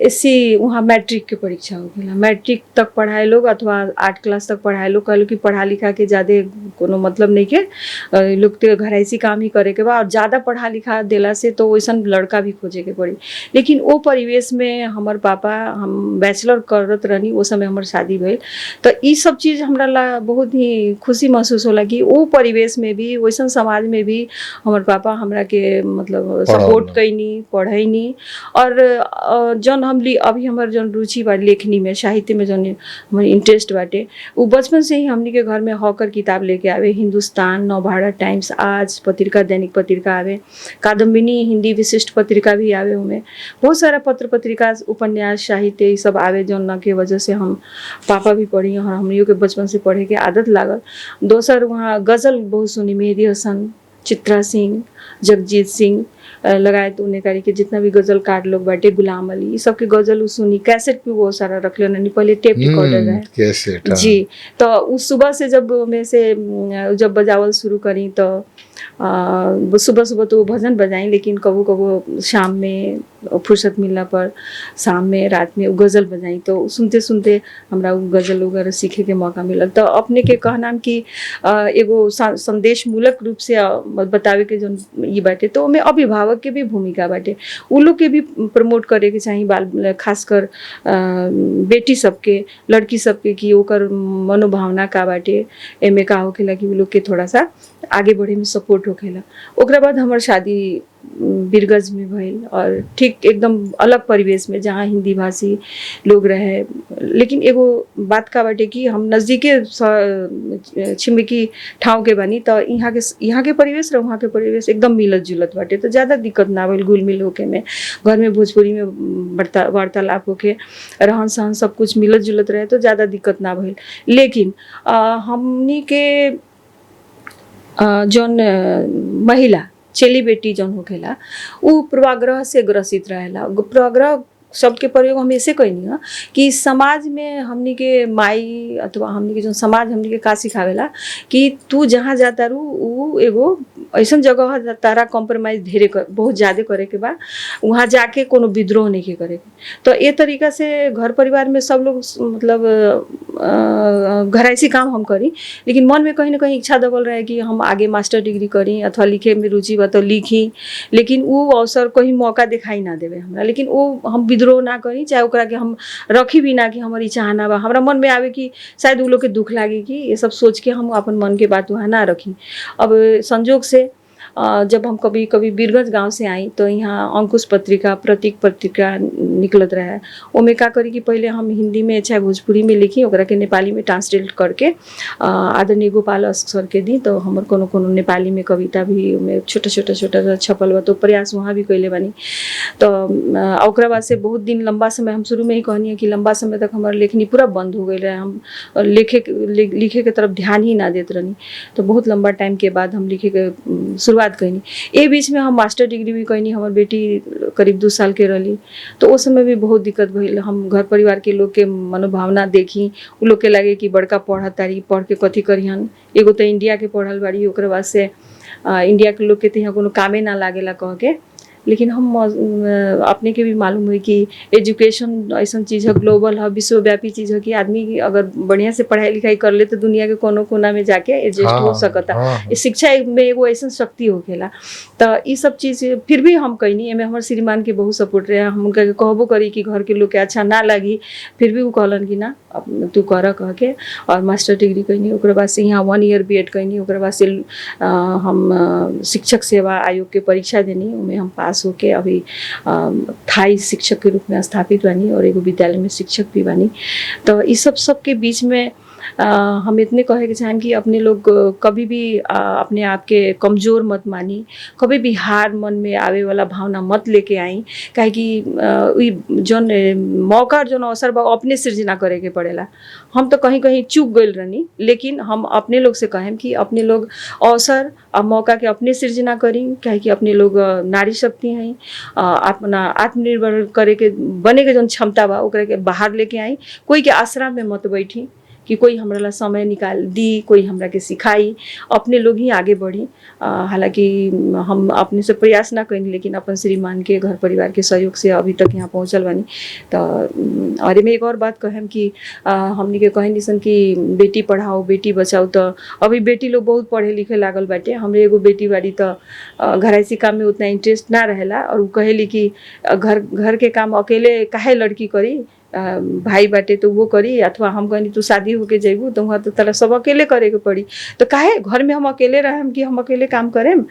एससी वहाँ मैट्रिक के परीक्षा हो गेला, मैट्रिक तक पढ़ाए लोग अथवा 8 क्लास तक पढ़ाए लोग, कहलो कि पढ़ा लिखा के ज़्यादा कोनो मतलब नहीं के, लोग के घरैसी काम ही करे के बा और ज़्यादा पढ़ा लिखा देला से तो वैसन लड़का भी खोजे के पड़ी। लेकिन वो परिवेश में हमर पापा, हम बैचलर करत रहनी वो समय हमर शादी भइल, तो ई सब चीज़ हमरा ला बहुत ही खुशी महसूस होला कि वो परिवेश में भी वैसन समाज में भी हमर पापा हमरा के मतलब सपोर्ट कैनी, पढ़ैनी। और जौन अभी हमार जौन रुचि बा लेखनी में, साहित्य में जौन हमार इंटरेस्ट बाटे, वो बचपन से ही हमनी के घर में हॉकर किताब लेके आवे, हिंदुस्तान, नवभारत टाइम्स, आज पत्रिका, दैनिक पत्रिका आवे, कादम्बिनी हिंदी विशिष्ट पत्रिका भी आवे, उमें बहुत सारा पत्र पत्रिका, उपन्यास, साहित्य ये सब आवे, जौन के वजह से हम पापा भी पढ़ी और हमनियों के बचपन से पढ़े के आदत लागल। दोसर वहाँ गज़ल बहुत सुनी, मेहदी हसन, चित्रा सिंह, जगजीत सिंह लगायत उन्हें करी के जितना भी गजल कार लोग बाटे, गुलाम अली, सब के गजल सुनी। कैसेट भी बहुत सारा रख लेना, पहले टेप रिकॉर्डर है कैसेट, जी। तो उस सुबह से जब में से जब बजावल शुरू करी तो सुबह सुबह तो भजन बजाई, लेकिन कबो कबो शाम में फुर्सत मिलना पर शाम में, रात में गज़ल बजाई। तो सुनते सुनते हमरा गज़ल वगैरह सीखे के मौका मिलल। तो अपने के कहना कि एगो संदेश मूलक रूप से बतावे के जो ये बाटे, तो में अभिभावक के भी भूमिका बाटे, उ लोग के भी प्रमोट करे के चाहिए, बाल खासकर बेटी सबके, लड़की सबके, कि ओकर मनोभावना का बाटे, एमे का होखेला कि उ लोग के थोड़ा सा आगे बढ़े में सपोर्ट होखेला। ओकरा बाद हमार शादी बीरगंज में भइल और ठीक एकदम अलग परिवेश में जहाँ हिंदी भाषी लोग रहे। लेकिन एगो बात का बाटे कि हम नज़दीके छिमेकी ठाव के बानी, तो यहाँ के परिवेश और वहाँ के परिवेश एकदम मिलत जुलत बाटे, तो ज़्यादा दिक्कत ना भइल घुल मिल होके में। घर में भोजपुरी में वार्तालाप होके, रहन सहन सब कुछ मिलत जुलत रहे, तो ज़्यादा दिक्कत ना भइल। लेकिन हमनी के जौन महिला चेली बेटी जौन होखेला उ पूर्वाग्रह से ग्रसित रहेला। पूर्वाग्रह शब्द के प्रयोग हम ऐसे कहनी है कि समाज में हमनी के माई अथवा हमनी के जो समाज हमनी के का सिखावेला कि तू जहाँ जाता रू उ एगो ऐसा जगह है तारा कॉम्प्रोमाइज बहुत ज़्यादा करे के बा, वहाँ जाके कोनो विद्रोह नहीं के करे के। तो ये तरीका से घर परिवार में सब लोग मतलब घरैसी काम हम करी, लेकिन मन में कहीं ना कहीं इच्छा दबल रहे कि हम आगे मास्टर डिग्री करी अथवा लिखे में रुचि बा तो लिखी, लेकिन वो अवसर कहीं मौका दिखाई ना देवे हमरा। लेकिन वो हम विद्रोह ना करी, चाहे ओकरा के हम रखी भी ना कि हमारी चाहना बा, हमरा मन में आवे कि शायद उ लोग के दुख लागे कि ये सब सोच के हम अपन मन के बात वहाँ ना रखी। अब संजोग से जब हम कभी कभी बीरगंज गांव से आई तो यहाँ अंकुश पत्रिका, प्रतीक पत्रिका निकलत रहा है। ओमे का करी कि पहले हम हिंदी में चाहे भोजपुरी में लिखी, ओकरा के नेपाली में ट्रांसलेट करके आदरणीय गोपाल अस्कर के दी, तो हमर कोनो कोनो नेपाली में कविता भी में छोटा छोटा छपल बा, तो प्रयास वहाँ भी कैले बानी। तो ओकरा बाद से बहुत दिन लंबा समय हम शुरू में ही कहनी है कि लंबा समय तक हमार लेखनी पूरा बंद हो गई रहे, हम लिखे के तरफ ध्यान ही ना देते रहनी। तो बहुत लंबा टाइम के बाद हम लिखे के शुरुआत कैनी। ए बीच में हम मास्टर डिग्री भी कैनी, हमार बेटी करीब 2 साल के रही, तो उस समय भी बहुत दिक्कत भइल। हम घर परिवार के लोग के मनोभावना देखी, उ लोग के लगे कि बड़का पढ़त तारी, पढ़ के कथी करिहन, एगो तो इंडिया के पढ़ल बाड़ी, ओकरा बाद से इंडिया के लोग के तो यहाँ कोनो कामे ना लागेला कह के। लेकिन हम अपने के भी मालूम हुई कि एजुकेशन ऐसा चीज़ है, ग्लोबल है, विश्वव्यापी चीज़ है कि आदमी अगर बढ़िया से पढ़ाई लिखाई कर ले तो दुनिया के कोनो कोना में जाके एडजस्ट हो सकता। शिक्षा में एगो ऐसा शक्ति होखेला। तो ये सब चीज़ फिर भी हम कहनी, एमें हमारे श्रीमान के बहुत सपोर्ट रहे। हम उनका कहबो करी कि घर के लोग के अच्छा ना लगी, फिर भी वो कहलन कि ना तू कर कह के, और मास्टर डिग्री कैनी। ओकरा बाद से यहाँ 1 ईयर BEd कैनी। ओकरा बाद से हम शिक्षक सेवा आयोग के परीक्षा देनी, उनमें हम पास होके अभी स्थायी शिक्षक के रूप में स्थापित बानी और एगो विद्यालय में शिक्षक भी बानी। तो इस सब के बीच में हम इतने कहे के चाहें कि अपने लोग कभी भी अपने आप के कमज़ोर मत मानी, कभी भी हार मन में आवे वाला भावना मत लेके आई, काहे कि जौन मौका जौन अवसर बा अपने सृजना करे के पड़ेला। हम तो कहीं कहीं चूक गइल रहनी, लेकिन हम अपने लोग से कहें कि अपने लोग अवसर और मौका के अपने सृजना करी, काहे कि अपने लोग नारी शक्ति हैं, अपना आत्मनिर्भर करे के बने के जौन क्षमता बा ओकरा के बाहर लेके आई। कोई के आश्रम में मत बैठी कि कोई हमरा ला समय निकाल दी, कोई हमरा के सिखाई, अपने लोग ही आगे बढ़ी। हालांकि हम अपने से प्रयास ना करें, लेकिन अपन श्रीमान के घर परिवार के सहयोग से अभी तक यहाँ पहुँचल बानी। तो और एमे एक और बात कहें कि हमनी के कहे निसन कि बेटी पढ़ाओ बेटी बचाओ, तो अभी बेटी लोग बहुत पढ़े लिखे लागल बाटे। हमरे एगो बेटी बाड़ी तो घरायसी काम में उतना इंटरेस्ट ना रहेला, और उ कहेली कि घर के काम अकेले काहे लड़की करी, भाई बाटे तो वो करी, अथवा हम कहनी तू शादी होके जइबू तो वहाँ तो तला सब अकेले करे के पड़ी, तो काहे घर में हम अकेले रहेम कि हम अकेले काम करेम,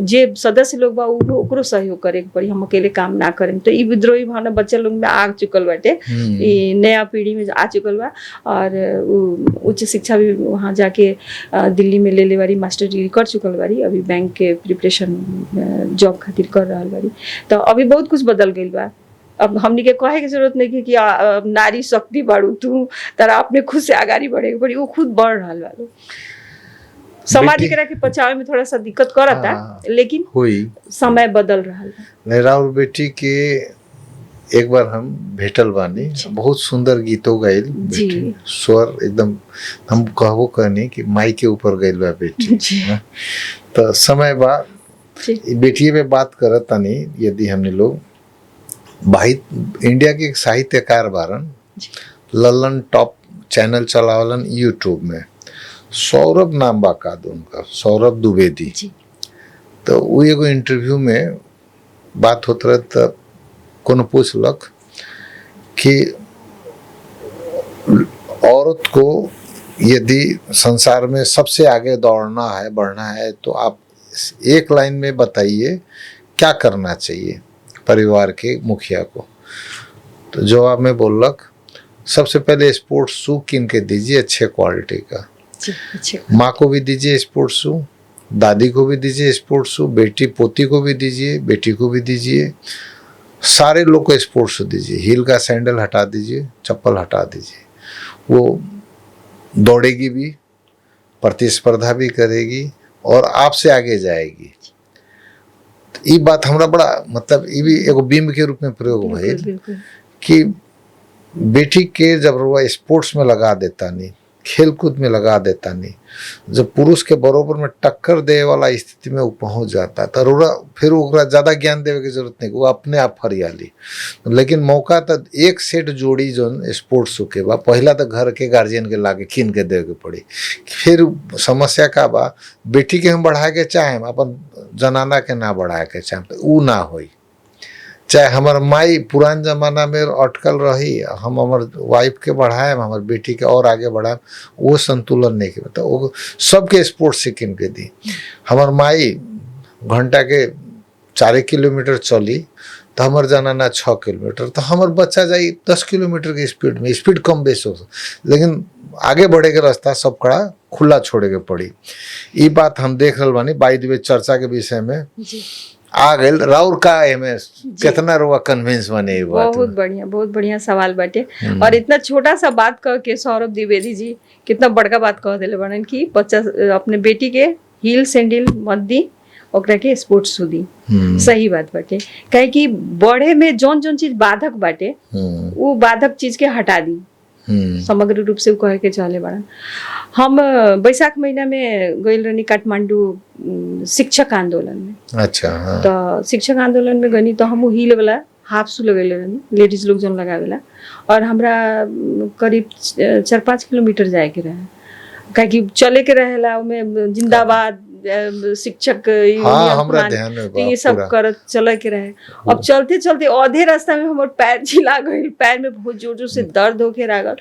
जे सदस्य लोग बा ओकरो सहयोग करे के पड़ी, हम अकेले काम ना करेम। तो ई विद्रोही भावना बच्चा लोग में आ चुकल बाटे, ई नया पीढ़ी में आ चुकल बा। और उच्च शिक्षा भी वहाँ जाके दिल्ली में ले बारी, मास्टर डिग्री कर चुकल बारी, अभी बैंक के प्रिपरेशन जॉब खातिर कर रहा बारी। तो अभी बहुत कुछ बदल गई बा। अब हमनी के कहे की जरूरत नहीं कि नारी शक्ति बाड़ू तू तारा अपने खुद से आगाड़ी बढ़े के पड़ी, वो खुद बढ़ रहा बा। समाज एकरा के पचावे में थोड़ा सा दिक्कत करता, लेकिन हुई समय बदल रहा बा। मेरा और बेटी के एक बार हम भेटल बानी, बहुत सुंदर गीतों गाइल बेटी, स्वर एकदम हम कहबो कहनी कि माई के ऊपर गइल बा बेटी। तो समय बा बेटी पे बात करत तानी, यदि हमने लोग भाई इंडिया के एक साहित्यकार बारन, ललन टॉप चैनल चलावलन यूट्यूब में, सौरभ नाम बा का उनका, सौरभ द्विवेदी। तो वो एगो इंटरव्यू में बात होत रहे, तो कोनो पूछलक कि औरत को यदि संसार में सबसे आगे दौड़ना है, बढ़ना है, तो आप एक लाइन में बताइए क्या करना चाहिए परिवार के मुखिया को। तो जवाब में बोलक, सबसे पहले स्पोर्ट्स शू किन के दीजिए अच्छे क्वालिटी का, माँ को भी दीजिए स्पोर्ट्स शू, दादी को भी दीजिए स्पोर्ट्स शू, बेटी पोती को भी दीजिए, बेटी को भी दीजिए, सारे लोग को स्पोर्ट्स शू दीजिए। हील का सैंडल हटा दीजिए, चप्पल हटा दीजिए, वो दौड़ेगी भी, प्रतिस्पर्धा भी करेगी और आपसे आगे जाएगी। ये बात हमरा बड़ा मतलब ये भी एगो बिंब के रूप में प्रयोग भइल कि बेटी के जब रुआ स्पोर्ट्स में लगा देता नहीं, खेल कूद में लगा देता नहीं, जब पुरुष के बरोबर में टक्कर दे वाला स्थिति में वो पहुंच जाता है, तो रुआ फिर ओकरा ज्यादा ज्ञान देवे की जरूरत नहीं, वो अपने आप फरियाली। लेकिन मौका तो एक सेट जोड़ी जो स्पोर्ट्स के बा, पहला तो घर के गार्जियन के लागे किन के देवे के पड़ी। फिर समस्या का बा, बेटी के हम बढ़ाए के चाहे, अपन जनाना के ना बढ़ाए के चाहे, तो ऊ ना होई। चाहे हमार माई पुरान जमाना में अटकल रही, हम हमार वाइफ के बढ़ाए, हमार बेटी के और आगे बढ़ाए, वो संतुलन नहीं के बता, वो सबके स्पोर्ट्स से किन के दी। हमार माई घंटा के 4 किलोमीटर चली, तो हमार जनाना 6 किलोमीटर, तो हमार बच्चा जाई 10 किलोमीटर के स्पीड में, स्पीड कम बेस हो, लेकिन आगे बढ़े के रास्ता सब कड़ा खुला छोड़े के पड़ी। ये बात हम देख रहे बानी। बाई द वे चर्चा के विषय में आ गए राउर का एमएस कितना रुआ कन्विंस बने ये बात। बहुत बढ़िया सवाल बाटे। और इतना छोटा सा बात कह के सौरभ द्विवेदी जी कितना बड़का बात कह दिले बनन कि बच्चा अपने बेटी के हील सैंडल मत दी, ओकरा के स्पोर्ट्स शू दी। सही बात बाटे, काहे कि बढ़े में जौन जौन चीज बाधक बाटे वो बाधक चीज के हटा दी, समग्र रूप से कहे के चले बड़ा। हम बैसाख महीना में गइल रहनी काठमांडू शिक्षक आंदोलन में। अच्छा हाँ। तो शिक्षक आंदोलन में गनी तो हम हील वाला हाफ शू लगेले रहनी, लेडीज लोग जौन लगावेला, और हमरा करीब 4-5 किलोमीटर जाए के रहे, काहे कि चले के रहेला उमे जिंदाबाद शिक्षक तो ये सब करत चले के रहे। अब चलते चलते आधे रास्ता में हमारे पैर छिला गई, पैर में बहुत जोर जोर से दर्द होके लागल,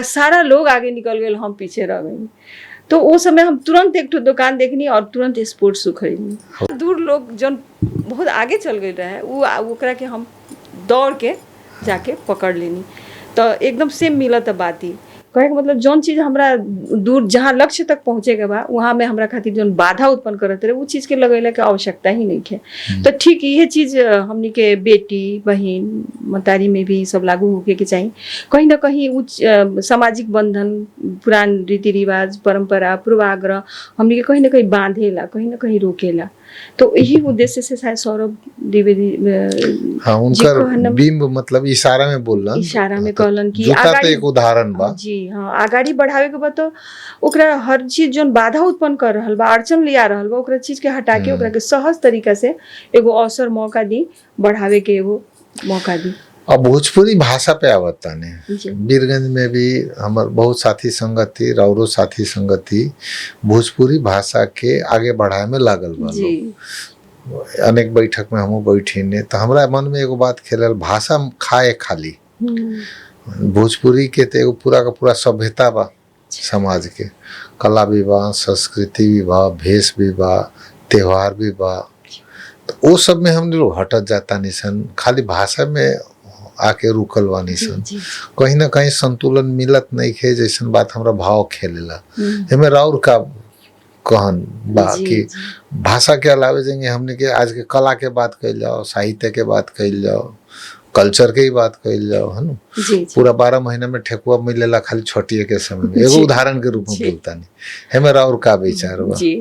सारा लोग आगे निकल गए, हम पीछे रह गई। तो उस समय हम तुरंत एक दुकान देखनी और तुरंत स्पोर्ट्स शू खरीदनी। दूर लोग जन बहुत आगे चल गए रहे, ओकरा के हम दौड़ के जाके पकड़ लेनी। तो एकदम सेम मिलत बात ही कहे मतलब जौन चीज हमरा दूर जहाँ लक्ष्य तक पहुँचे के बा वहाँ में हमरा खातिर जौन बाधा उत्पन्न करत रहे वो चीज के लगेला के आवश्यकता ही नहीं है। तो ठीक ये चीज हमनी के बेटी बहन मतारी में भी सब लागू होके के चाहिए। कहीं ना कहीं उच्च सामाजिक बंधन, पुरान रीति रिवाज, परंपरा, पूर्वाग्रह हमनी के कहीं ना कहीं बांधेला, कहीं ना कहीं रोकेला। तो यही उद्देश्य से शायद सौरभ द्विवेदी हाँ जी उनकर कहना बिंब मतलब इशारा में बोलन, इशारा में तो कहलन कि जूता तो अगाडि एक उदाहरण बा। जी हाँ आगाड़ी बढ़ावे के बा तो ओकरा हर चीज जोन बाधा उत्पन्न कर रहल बा, अड़चन लिया रहल बा, ओकरा चीज के हटा के ओकरा के सहज तरीका से एगो अवसर मौका दी, बढ़ावे के एगो मौका दी। अब भोजपुरी भाषा पे आवत ताने जी वीरगंज में भी हमार बहुत साथी संगत थी, राउरो साथी संगत थी, भोजपुरी भाषा के आगे बढ़ाए में लागल बा जी लोग। अनेक बैठक में हमहू बैठीने तो हमरा मन में एगो बात खेलल, भाषा खाए खाली भोजपुरी के तो एगो पूरा का पूरा सभ्यता बा, समाज के कला भी बा, संस्कृति भी बा, भेष भी बा, त्योहार भी बा, तो वो सब में हम लोग हटत जाता निसन, खाली भाषा में आके रुकल बा निसन। जी कहीं ना कहीं संतुलन मिलत नहीं खे, जैसन बात हमरा भाव खेलेला हमें राउर का कहन बा जी, कि जी। भाषा के अलावे जाएंगे हमने के आज के कला के बात कइल जाओ, साहित्य के बात कइल जाओ, कल्चर के ही बात कइल जाओ, है ना। जी जी पूरा 12 महीना में ठेकुआ मिलेला खाली छठिए के समय में, एगो जी, उदाहरण के रूप में जी। बोलता नहीं हमें राउर का विचार बा। जी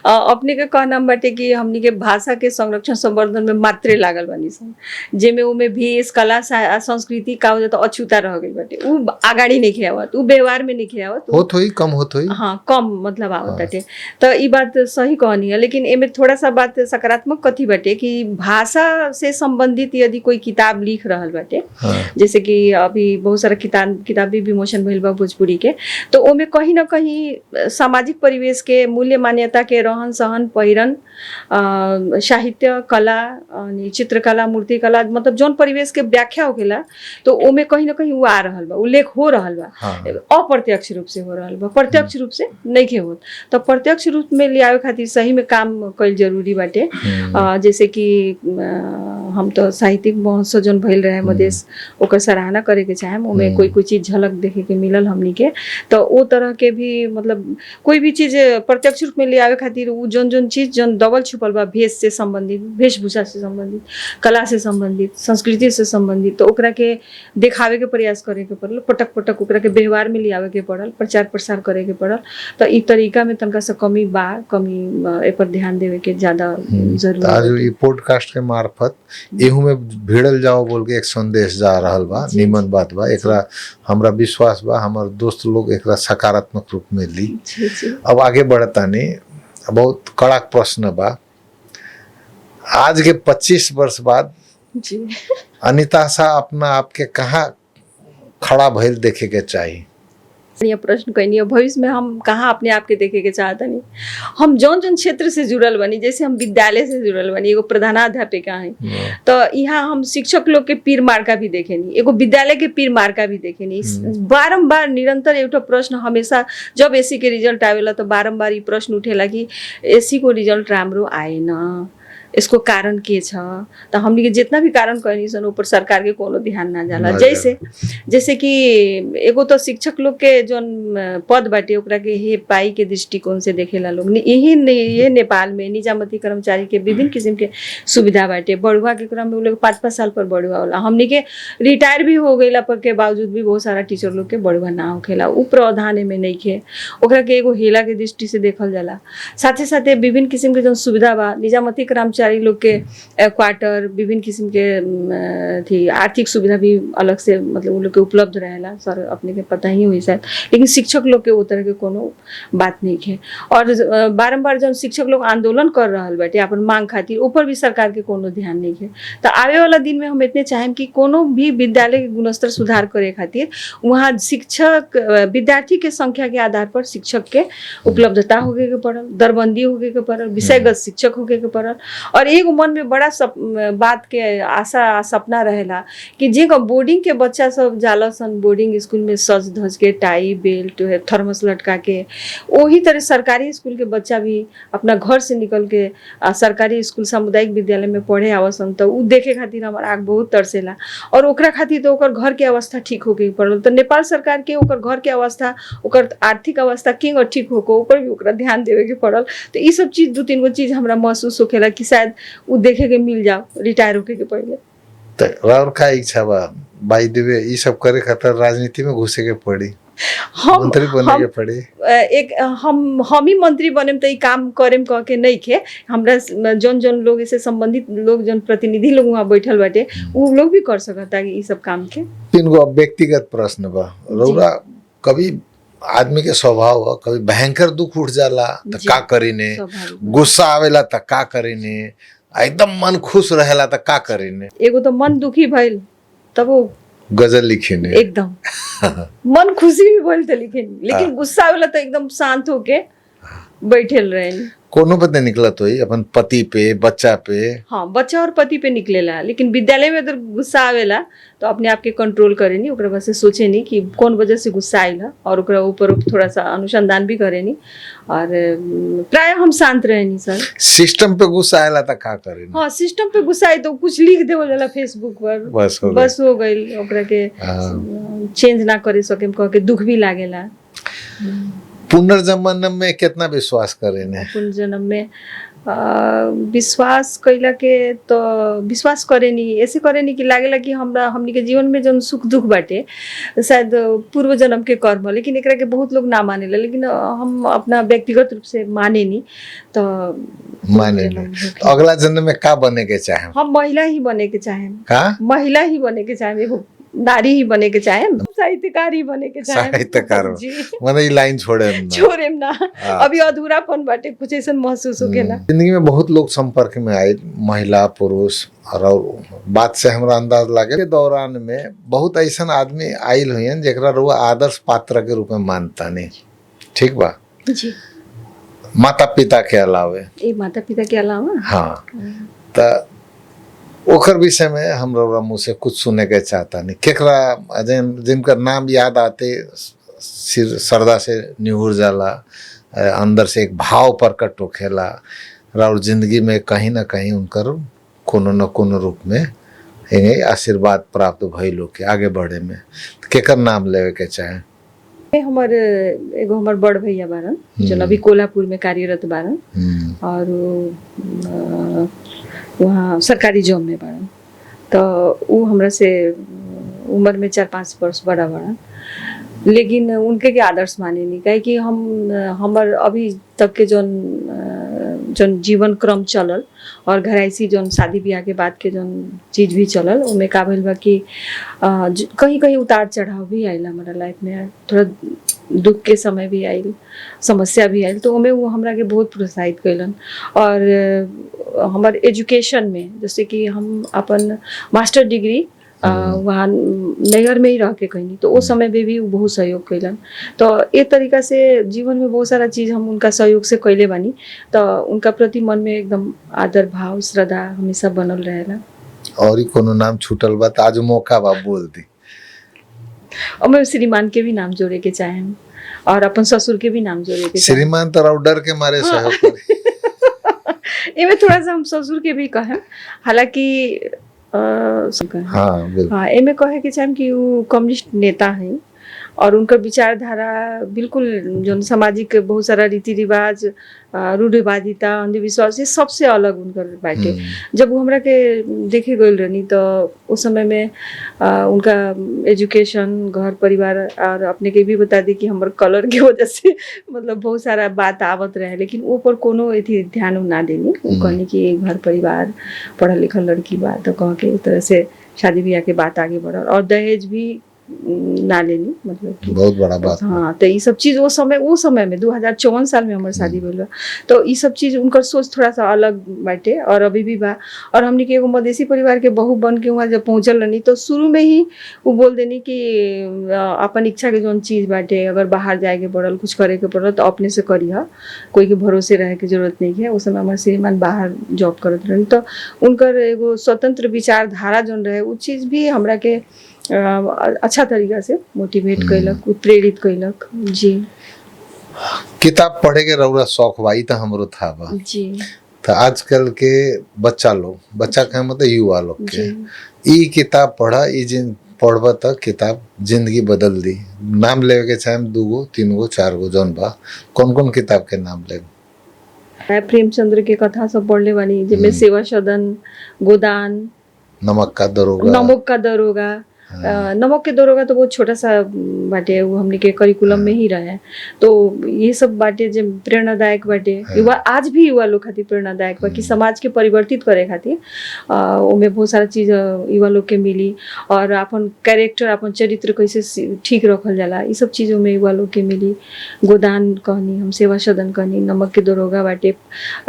अपने के कहना बाटे कि हमनी के भाषा के संरक्षण संवर्धन में मात्रे लागल बानी सन, जेमे उमे भेष कला संस्कृति का हो जाता अछूता रह गई बाटे, उ आगाड़ी नहीं आवत, उ व्यवहार में नहीं आवत, होत होई कम होत होई। हाँ कम मतलब आवत बाटे। तो ई बात सही कहनी है, लेकिन एमे थोड़ा सा बात सकारात्मक कथी बाटे कि भाषा से संबंधित यदि कोई किताब लिख रहल बाटे, हाँ। जैसे कि अभी बहुत सारा किताबी विमोचन भइल बा भोजपुरी के, तो ओमे कहीं ना कहीं सामाजिक परिवेश के मूल्य मान्यता के रहन सहन पहिरन साहित्य कला अनि चित्रकला मूर्तिकला मतलब जौन परिवेश के व्याख्या होखेला, तो ओमे कहीं ना कहीं उ आ रहल बा, उल्लेख हो रहल बा, हाँ। अप्रत्यक्ष रूप से हो रहल बा, प्रत्यक्ष रूप से नहीं होत। तो प्रत्यक्ष रूप में लियावे खातिर सही में काम कईल जरूरी बाटे। जैसे कि हम तो साहित्यिक महोत्सव जौन भइल रहे मधेश, ओकर सराहना करे के चाहे, ओमे कोई चीज झलक देखे के मिलल हमनी के, तो ओ तरह के भी मतलब कोई भी चीज प्रत्यक्ष रूप में ले आवे खातिर उ जौन चीज जौन दबल छुपल बा, भेष से संबंधित, वेशभूषा से संबंधित, कला से संबंधित, संस्कृति से संबंधित, तो ओकरा के देखावे के प्रयास करे के पड़ल, पटक पटक ओकरा के व्यवहार में लियावे के पड़ल, प्रचार प्रसार करे के पड़ल। तो ई तरीका में तनका से कमी बा, कमी ए पर ध्यान देवे के ज्यादा जरूरी आज बाटे। ई पॉडकास्ट के मार्फत एहू में भिड़ल जाओ बोल के एक संदेश जा रहल बा, जी, निमन बात बा, एकरा हमरा विश्वास बा हमार दोस्त लोग एकरा सकारात्मक रूप में ली। जी जी अब आगे बढ़तानी, बहुत कड़ा प्रश्न बा, आज के 25 वर्ष बाद जी अनिता सा अपना आपके कहाँ खड़ा भइल देखे के चाहिए? बढ़िया प्रश्न कहनी है। भविष्य में हम कहाँ अपने आप के देखे के चाहता नहीं, हम जौन जौन क्षेत्र से जुड़ल बनी, जैसे हम विद्यालय से जुड़ल बनी, एगो प्रधानाध्यापिका है, तो यहाँ हम शिक्षक लोग के पीर मार्का भी देखेनी, एगो विद्यालय के पीर मार्का भी देखेनी। बारम्बार निरंतर एउटा प्रश्न हमेशा जब एसी के रिजल्ट आवेला तो बारम्बार ये प्रश्न उठेला कि एसी को रिजल्ट राम्रो आएन, इसको कारण के छ। तो हमनी के जितना भी कारण कहनी सन ऊपर सरकार के कोनो ध्यान ना जाला। जैसे कि एगो तो शिक्षक लोग के जोन पद बाटे ओकरा के हे पाई के दृष्टिकोण से देखेला लोग। ये नेपाल में निजामती कर्मचारी के विभिन्न किस्म के सुविधा बाटे, बढ़ुआ के क्रम में उ लोग 5-5 साल पर बढ़ुआ होला। हमनी के रिटायर भी हो गईला पर के बावजूद भी बहुत सारा टीचर लोग के बढ़ुआ ना होखेला, उ प्रावधान में नहीं खे, ओकरा के एगो हेला के दृष्टि से देखल जाला। साथे साथे विभिन्न किस्म के जोन सुविधा बा, निजामती कर्मचारी लोग के क्वार्टर, विभिन्न किस्म के थी आर्थिक सुविधा भी अलग से मतलब उन लोग के उपलब्ध रहेला, सर अपने के पता ही हुई शायद, लेकिन शिक्षक लोग के वो तरह के कोनो बात नहीं है। और बारम्बार जब शिक्षक लोग आंदोलन कर रहल बाटे अपन मांग खातिर, ऊपर भी सरकार के कोनो ध्यान नहीं है। तो आवे वाला दिन में हम इतने चाहें कि कोनो भी विद्यालय के गुणस्तर सुधार करे खातिर वहाँ शिक्षक विद्यार्थी के संख्या के आधार पर शिक्षक के उपलब्धता होगे के पड़ल, दरबंदी होगे के पड़ल, विषयगत शिक्षक होगे के पड़ल। और एक मन में बड़ा बात के आशा सपना रहेला कि जे बोर्डिंग के बच्चा सब जाला सन बोर्डिंग स्कूल में सज धज के टाई बेल्ट थर्मस लटका के, वही तरह सरकारी स्कूल के बच्चा भी अपना घर से निकल के सरकारी स्कूल सामुदायिक विद्यालय में पढ़े आवसन। तो उ देखे खातिर हमार आँख बहुत तरसेला। और ओकरा खातिर तो ओकर घर के अवस्था ठीक होके पड़ल। तो नेपाल सरकार के ओकर घर के अवस्था, ओकर आर्थिक अवस्था किंग और ठीक होको ऊपर भी ओकरा ध्यान देवे के पड़ल। तो ये सब चीज 2-3 गो चीज हमरा महसूस होखेला कि शायद उ देखे के मिल जाओ रिटायर होके के पहले। तो और का इच्छा बा बाई देवे ई सब करे खातिर राजनीति में घुसे के पड़ी? हम मंत्री बने के पड़ी। एक हम ही मंत्री बनेम तो ई काम करेम कह के नहीं खे। हमरा जौन जौन लोग इससे संबंधित लोग जौन प्रतिनिधि लोग वहाँ बैठल बाटे वो लोग भी कर सकता कि ई सब काम के। तीन गो अब व्यक्तिगत प्रश्न बा रौरा। कभी आदमी के स्वभाव हो, कभी भयंकर दुख उठ जाला त जी। का करीने, स्वाभाविक। गुस्सा आवेला त का करीने, एकदम मन खुश रहेला त का करीने। एगो तो मन दुखी भइल तब वो गजल लिखीने एकदम मन खुशी भी भइल त लिखेनी, लेकिन गुस्सा आवेला तो एकदम शांत होके बैठल रहेनी। कोनो पे नहीं निकलत होई, अपन पति पे, बच्चा पे। हाँ, बच्चा और पति पे निकलेला, लेकिन विद्यालय में अगर गुस्सा आवेला तो अपने आप के कंट्रोल करेनी, ओकरा बस से सोचे नहीं कि कौन वजह से गुस्सा आइल है और ओकरा ऊपर थोड़ा सा अनुसंधान भी करेनी और प्राय हम शांत रहेनी सर। सिस्टम पे गुस्सा आएला त का करीने। हाँ, सिस्टम पे गुस्सा आई तो कुछ लिख देवल जाला फेसबुक पर, बस हो गई, ओकरा के चेंज ना करे सके कह के दुख भी लागेला। पुनर्जन्म में कितना विश्वास करेने। पुनर्जन्म में विश्वास कैला के तो विश्वास करेनी, ऐसे करेनी कि लागेला कि हमरा हमनी के जीवन में जौन सुख दुख बाटे शायद पूर्व जन्म के कर्म, लेकिन एकरा के बहुत लोग ना मानेला, लेकिन हम अपना व्यक्तिगत रूप से मानेनी। तो माने तो अगला जन्म में का बने के चाहे। हम महिला ही बने के चाहे। का महिला ही बने के चाहे, एगो नारी ही बने के चाहे, साहित्यकार ही बने के चाहे। साहित्यकार जी, माने ई लाइन छोड़ेम ना अभी अधूरापन बाटे, कुछ ऐसा महसूस हो ना। जिंदगी में बहुत लोग संपर्क में आए, महिला पुरुष, और बात से हमरा अंदाज लागे के दौरान में बहुत ऐसा आदमी आइल हुई जेकरा रुआ आदर्श पात्र के रूप में मानता नहीं। ठीक बा जी। माता पिता के अलावे ए माता पिता के अलावा हाँ त ओकर विषय में हम लोग मुँह से कुछ सुने के चाहता नहीं। केकरा जिनका नाम याद आते सिर सरदा से निहुर जाला, अंदर से एक भाव प्रकट होखेला और जिंदगी में कहीं ना कहीं उनकर कोनो न कोनो रूप में आशीर्वाद प्राप्त भइल के आगे बढ़े में। केकर नाम लेवे के चाहे। हमर एगो हमर बड़ भैया बारन जो अभी कोल्हापुर में कार्यरत बारन और वहाँ सरकारी जॉब में बारन, तो वो हमरा से उम्र में 4-5 वर्ष बड़ा बारन, लेकिन उनके के आदर्श माने नहीं। काहे कि हमर अभी तक के जौन जीवन क्रम चलल और घराइसी जौन शादी ब्याह के बाद के जौन चीज भी चलल, उनमें का भइल बा कि कहीं कहीं उतार चढ़ाव भी आइल हमारा लाइफ में, थोड़ा दुख के समय भी आइल, समस्या भी आइल, तो उनमें वो हमरा के बहुत प्रोत्साहित कैलन। और हमार एजुकेशन में जैसे कि हम अपन मास्टर डिग्री वहाँ नगर में ही रह के कहीं, तो उस समय में भी वो बहुत सहयोग कैलन। तो ये तरीका से जीवन में बहुत सारा चीज हम उनका सहयोग से कैले बानी, तो उनका प्रति मन में एकदम आदर भाव श्रद्धा हमेशा बनल रहेला। और कोनो नाम छूटल बा त आज मौका बा बोल दी। और मैं श्रीमान के भी नाम जोड़े के चाहे और अपन ससुर के भी नाम जोड़े के चाहे। श्रीमान तो डर के मारे सहयोग करे। एमे थोड़ा सा हम ससुर के भी कहें, हालांकि हाँ बिल्कुल। हाँ, एमे कहे के चाहे कि वो कम्युनिस्ट नेता हैं और उनका विचारधारा बिल्कुल जो सामाजिक बहुत सारा रीति रिवाज, रूढ़िवादिता, अंधविश्वास, ये सबसे अलग उनकर बाटे। जब वो हमरा के देखे गए रहनी तो उस समय में उनका एजुकेशन, घर परिवार, और अपने के भी बता दी कि हमारे कलर की वजह से मतलब बहुत सारा बात आवत रहे, लेकिन वो पर कोनो एथी ध्यान ना देनी। वो कहनी कि घर परिवार, पढ़ल लिखल लड़की बात, तो कह के तरह से शादी ब्याह के बात आगे बढ़ल और दहेज भी ना लेनी, मतलब कि बहुत बड़ा बात। हाँ, तो ये सब चीज वो समय में 2054 साल में हमारे शादी भइल बा, तो ये सब चीज उनकर सोच थोड़ा सा अलग बाटे और अभी भी बा। और हमने के एगो मधेसी परिवार के बहू बन के वहाँ जब पहुंचल रहनी तो शुरू में ही वो बोल देनी कि अपन इच्छा के जौन चीज बाटे, अगर बाहर जाए के पड़ल, कुछ करे के पड़ल तो अपने से करी है, कोई के भरोसे रहे के जरूरत नहीं है। उस समय हमारे श्रीमान बाहर जॉब करत रहनी, तो उनकर एगो स्वतंत्र विचारधारा जौन रहे वो चीज भी हमरा के अच्छा तरीका से मोटिवेट कैलक, प्रेरित कैलक। जी, किताब पढ़े के रउरा शौक बा, त हमरो था बा जी। तो आजकल के बच्चा का मतलब युवा लोग के ई किताब पढ़ा, ई जिन पढ़बा तक किताब जिंदगी बदल दी। नाम लेवे के चाहे 2 गो 3 गो 4 गो जौन बा, कौन कौन किताब के नाम ले? मैं प्रेमचंद्र के कथा सब पढ़ले बानी, जिनमें सेवा सदन, गोदान, नमक का दरोगा, नमक के दरोगा तो बहुत छोटा सा बाटे, वो हमने के करिकुलम में ही रहे। तो ये सब बाटे जो प्रेरणादायक बाटे, युवा आज भी युवा लोग खातिर प्रेरणादायक बा कि समाज के परिवर्तित करे खातिर ओमे बहुत सारा चीज युवा लोग के मिली, और अपन कैरेक्टर अपन चरित्र कैसे ठीक रखल जाला ये सब चीजों में युवा लोग के मिली। गोदान कहनी, हम सेवा सदन कहनी, नमक के दरोगा बाटे,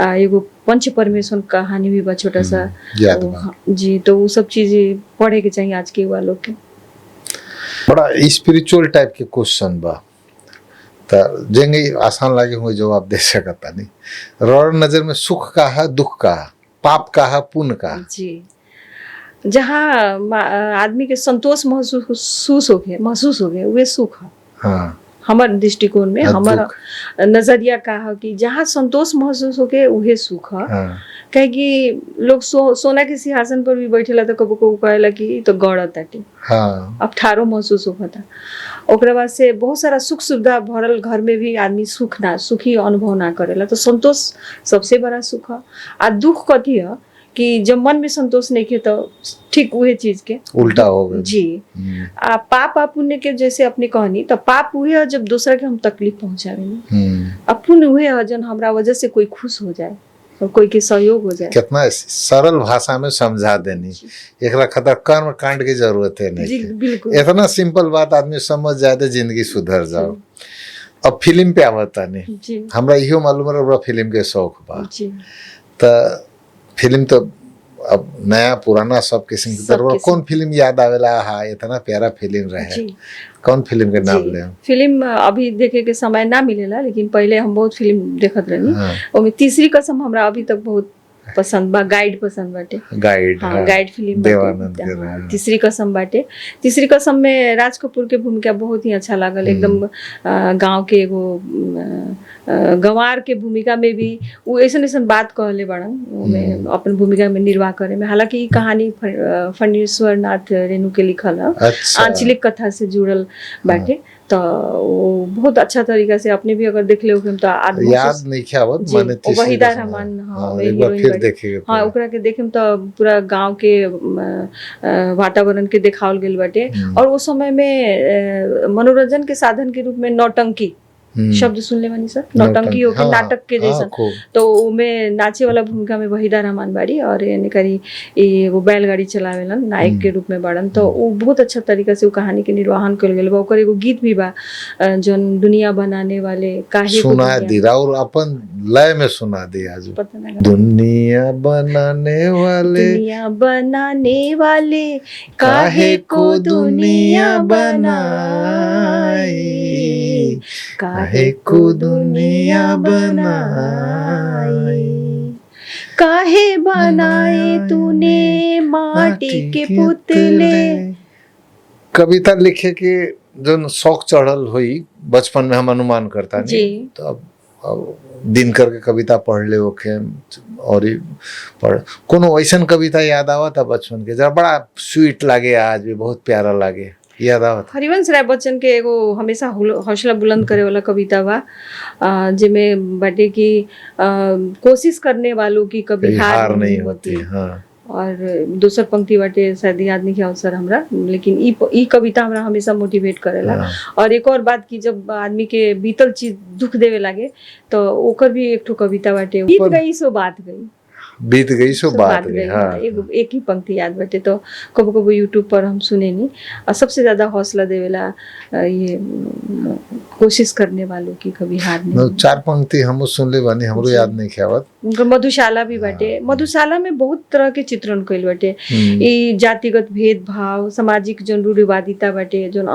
एगो पंच परमेश्वर कहानी भी बा छोटा सा याद बा। जी। तो वो सब चीज पढ़े के चाहिए आज के युवा लोग के। बड़ा स्पिरिचुअल टाइप के क्वेश्चन बा, त जेंगे आसान लागे हुए जवाब दे सकता नहीं। रौर नजर में सुख का है, दुख का है, पाप का है, पुण्य का है? जी, जहाँ आदमी के संतोष महसूस हो गए वे सुख है। हाँ, हमार दृष्टिकोण में, हमारा नजरिया का है कि जहाँ संतोष महसूस हो के उहे सुख है। हाँ, कहे कि लोग सोना के सिंहासन पर भी बैठेला तो कबो कबो कहेला कि तो गड़त ताटे, हाँ, अब ठारो महसूस होता। ओकरा बाद से बहुत सारा सुख सुविधा भरल घर में भी आदमी सुखी अनुभव ना करेला, तो संतोष सबसे बड़ा सुख है। आ दुख कथी है कि जब मन में संतोष नहीं के तो ठीक वही चीज के उल्टा हो गया। जी। पाप आ पुण्य के जैसे अपने कहनी, तो पाप हुए है जब दूसरा के हम तकलीफ पहुंचावे, अब पुण्य हुए है जन हमरा वजह से कोई खुश हो जाए और कोई के सहयोग हो जाए। कितना सरल भाषा में समझा देनी, एकरा खातिर कर्म कांड की जरूरत है जी नहीं। बिल्कुल, इतना सिंपल बात आदमी समझ जाए तो जिंदगी सुधर जाओ। अब फिल्म पे आवता नहीं, जी हमरा इहो मालूम है बड़ा फिल्म के शौक बा, जी। त फिल्म तो अब नया पुराना सब किस्म के तरह। कौन फिल्म याद आवेला? हाँ, इतना प्यारा फिल्म रहे, जी कौन फिल्म के नाम जी। ले? फिल्म अभी देखे के समय ना मिलेला, लेकिन पहले हम बहुत फिल्म देखत रहनी। हाँ, ओमे तीसरी कसम हमरा अभी तक बहुत पसंद बा, गाइड पसंद बाटे। गाइड, हाँ, हाँ, गाइड फिल्म देवानंद बाटे। के हाँ, रहे। तीसरी कसम बाटे। तीसरी कसम में राज कपूर के भूमिका बहुत ही अच्छा लागल, एकदम गांव के एगो गंवार के भूमिका में भी वो ऐसन ऐसन बात कहले बड़न में अपन भूमिका में निर्वाह करे में। हालांकि ई कहानी फणीश्वर नाथ रेणु के लिखल है, अच्छा, आंचलिक कथा से जुड़ल बाटे। तो वो बहुत अच्छा तरीका से अपने भी अगर देख ले तो आदमी याद नहीं क्या आवत जी, माने तीसरी वहीदा कसम। रहमान, हाँ, हाँ, वे एक बार हीरोइन फिर बाड़ी। देखेगा। हाँ, ओकरा के देखे तो पूरा गांव के वातावरण के देखावल गेल बाटे। और उस समय में मनोरंजन के साधन के रूप में नौटंकी शब्द सुन ले बानी सर, नौटंकी हो के हाँ, नाटक के हाँ, जैसा। खूब। तो उमे नाचे वाला भूमिका में वहीदा रहमान बाड़ी, और यानी करी वो बैलगाड़ी चलावेलन नायक के रूप में बाड़न। तो वो बहुत अच्छा तरीका से वो कहानी के निर्वाहन कल गेल बा। ओकर एगो गीत भी बा जौन दुनिया बनाने वाले काहे को सुना दुनिया, दी और अपन लय में सुना दी आज। पता ना दुनिया बनाने वाले, दुनिया बनाने वाले काहे को दुनिया बनाई, काहे को दुनिया बनाई, काहे बनाए तूने माटी के पुतले। कविता लिखे के जो शौक चढ़ल हुई बचपन में, हम अनुमान करता जी। नहीं। तो अब दिनकर के कविता पढ़ ले ओके, और ही पढ़ कोनो ऐसन कविता याद आवा था बचपन के जरा बड़ा स्वीट लागे, आज भी बहुत प्यारा लागे, याद आवा था? हरिवंश राय बच्चन के एगो हमेशा हौसला बुलंद करे वाला कविता बा, जिसमें बाटे की कोशिश करने वालों की कभी हार नहीं होती। हाँ, और दूसर पंक्ति बाटे शायद याद नहीं किया सर हमरा, लेकिन ई कविता हमरा हमेशा मोटिवेट करेला। हाँ। और एक और बात की जब आदमी के बीतल चीज दुख देवे लागे तो ओकर भी एक ठो कविता बाटे, बीत गई सो बात गई, बीत गई सो बात गई। हाँ, एक ही पंक्ति याद बाटे। तो कबो कबो यूट्यूब पर हम सुने नहीं। और सबसे ज्यादा हौसला देवेला ये कोशिश करने वालों की कभी हार नहीं। चार पंक्ति हम सुन ले बानी, हमरो याद नहीं ख्यावत। उनकर मधुशाला भी बाटे। मधुशाला में बहुत तरह के चित्रण कइल बाटे, ई जातिगत भेदभाव, सामाजिक जन रूढ़िवादिता बाटे, जन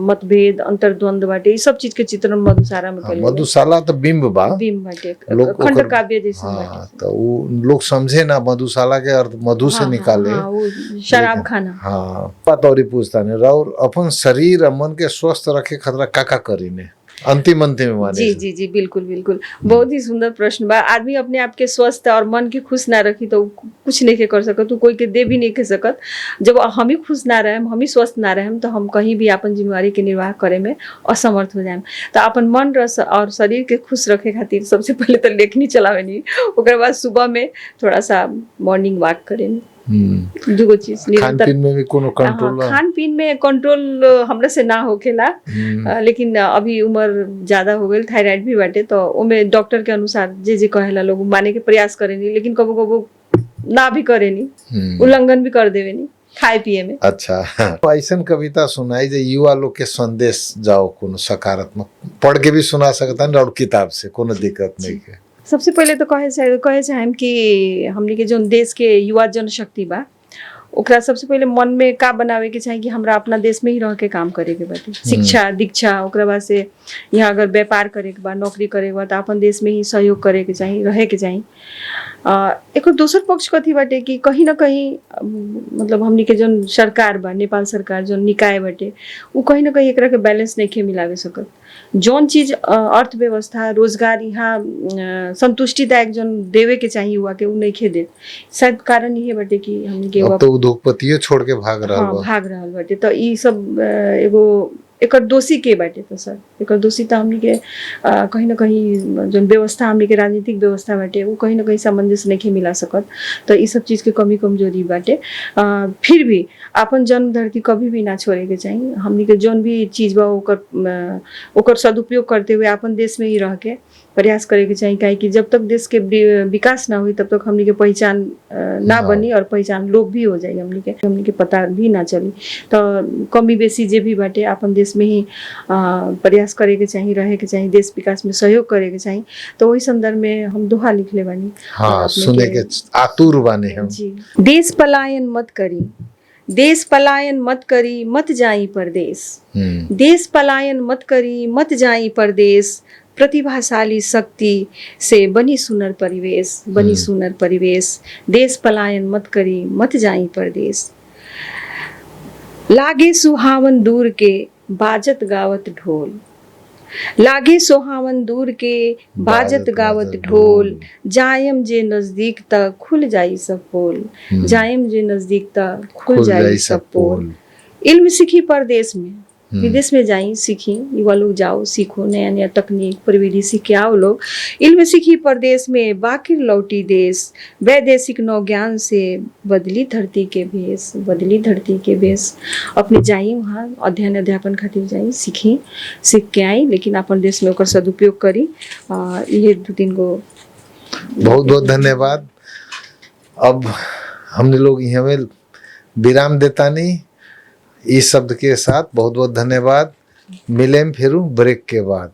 मतभेद, अंतर्द्वंद बाटे, ई सब चीज के चित्रण मधुशाला में कइल। मधुशाला तो बिंब बा, बिंब बाटे, लोग खंड काव्य जैसे हाँ, बाटे। तो वो लोग समझे ना मधुशाला के अर्थ मधु से निकाले। हाँ, वो शराब खाना। हाँ, बात और ही पूछता नहीं और अपन शरीर और मन के स्वस्थ रखे खतरा का करी ने अंतिम माने। जी जी जी, बिल्कुल बिल्कुल, बहुत ही सुंदर प्रश्न बा। आदमी अपने आप के स्वस्थ और मन के खुश ना रखी तो कुछ नहीं के कर सकत, तो कोई के दे भी नहीं के सकत। जब हम ही खुश ना रहें, हम ही स्वस्थ ना रहें, तो हम कहीं भी अपन जिम्मेवारी के निर्वाह करे में असमर्थ हो जाए। तो अपन मन रस और शरीर के खुश रखे खातिर सबसे पहले तो लेखनी चलावे नहीं, ओकर बाद सुबह में थोड़ा सा मॉर्निंग वॉक करें। दुगो चीज खान निरंतर पीन में भी कोनो कंट्रोल खान पीन में कंट्रोल हमरा से ना होखेला। लेकिन अभी उम्र ज्यादा हो गई, थायराइड भी बाटे, तो ओमे डॉक्टर के अनुसार जे जे कहेला लोग माने के प्रयास करेनी, लेकिन कबो कबो ना भी करेनी, उल्लंघन भी कर देवेनी खाए पिए में। अच्छा, तो ऐसन कविता सुनाई जे युवा लोग के संदेश जाओ कोनो सकारात्मक, पढ़ के भी सुना सकता है और किताब से कोनो दिक्कत नहीं है। सबसे पहले तो कहे चाहेम कि हमनी के जो देश के युवा जनशक्ति बा ओकरा सबसे पहले मन में का बनावे के चाहिए कि हमरा अपना देश में ही रह के काम करे के बाटे। शिक्षा दीक्षा, ओकरा बाद से यहाँ अगर व्यापार करे के बा, नौकरी करे के बा, तो अपन देश में ही सहयोग करे के चाहिए, रहे के चाहिए। एक दोसर पक्ष कथी बाटे कि कहीं ना कहीं मतलब हमनी के जो सरकार बा, नेपाल सरकार जो निकाय बाटे, उ कहीं ना कहीं एकरा के बैलेंस नहीं मिलावे सकत। जौन चीज अर्थव्यवस्था, रोजगार यहाँ संतुष्टिदायक जौन देवे के चाहिए युवा के, उ नहीं दे। शायद कारण ये बाटे कि हमनी के तो उद्योगपतियों छोड़ के भाग रहल बाटे। तो ई सब एगो एकर दोषी के बाटे। तो सर एकर दोषी तो हमनी के कहीं ना कहीं जो व्यवस्था हमनी के राजनीतिक व्यवस्था बाटे वो कहीं ना कहीं सामंजस्य नहीं मिला सकत। तो ई सब चीज के कमी कमजोरी बाटे। फिर भी अपन जन्म धरती कभी भी ना छोड़े के चाहिए। हमनी के जौन भी चीज बा ओकर सदुपयोग करते हुए अपन देश में ही रह के प्रयास करे के चाहिए। काहे कि जब तक देश के विकास ना हुई तब तक हमनी के पहचान ना बनी, और पहचान लोप भी हो जाए, हमनी के पता भी ना चली। तो कमी बेसी जे भी बाटे अपन देश में ही प्रयास करे के चाहिए, रहे के चाहिए, देश विकास में सहयोग करे के चाहिए। तो वही संदर्भ में हम दोहा लिखले बानी। हाँ, सुने के आतुर बानी हम जी। देश पलायन मत करी, देश पलायन मत करी, मत जाई परदेश। देश पलायन मत करी, मत जाई परदेश। प्रतिभाशाली शक्ति से बनी सुनर परिवेश, बनी सुनर परिवेश। देश पलायन मत करी, मत जाई परदेश। लागे सुहावन दूर के बाजत गावत ढोल, लागे सुहावन दूर के बाजत गावत ढोल। जायम जे नजदीक तक खुल जाई सब पोल, जायम जे नजदीक तक खुल जाई सब पोल। इल्म सीखी परदेश में, विदेश में जाई सीखी, युवा लोग जाओ सीखो, नया नया तकनीक प्रविधि सीख के आओ लोग। इल्म सीखी परदेश में, बाकिर लौटी देश। वैदेशिक नौ ज्ञान से बदली धरती के भेष, बदली धरती के भेष। अपने जाई वहाँ अध्ययन अध्यापन खातिर जाई, सीखी, सीख के आई, लेकिन अपन देश में ओकर सदुपयोग करी। ये 2-3 गो बहुत बहुत धन्यवाद। अब हमने लोग यहाँ में विराम देता नहीं इस शब्द के साथ। बहुत बहुत धन्यवाद। मिलें फिर ब्रेक के बाद।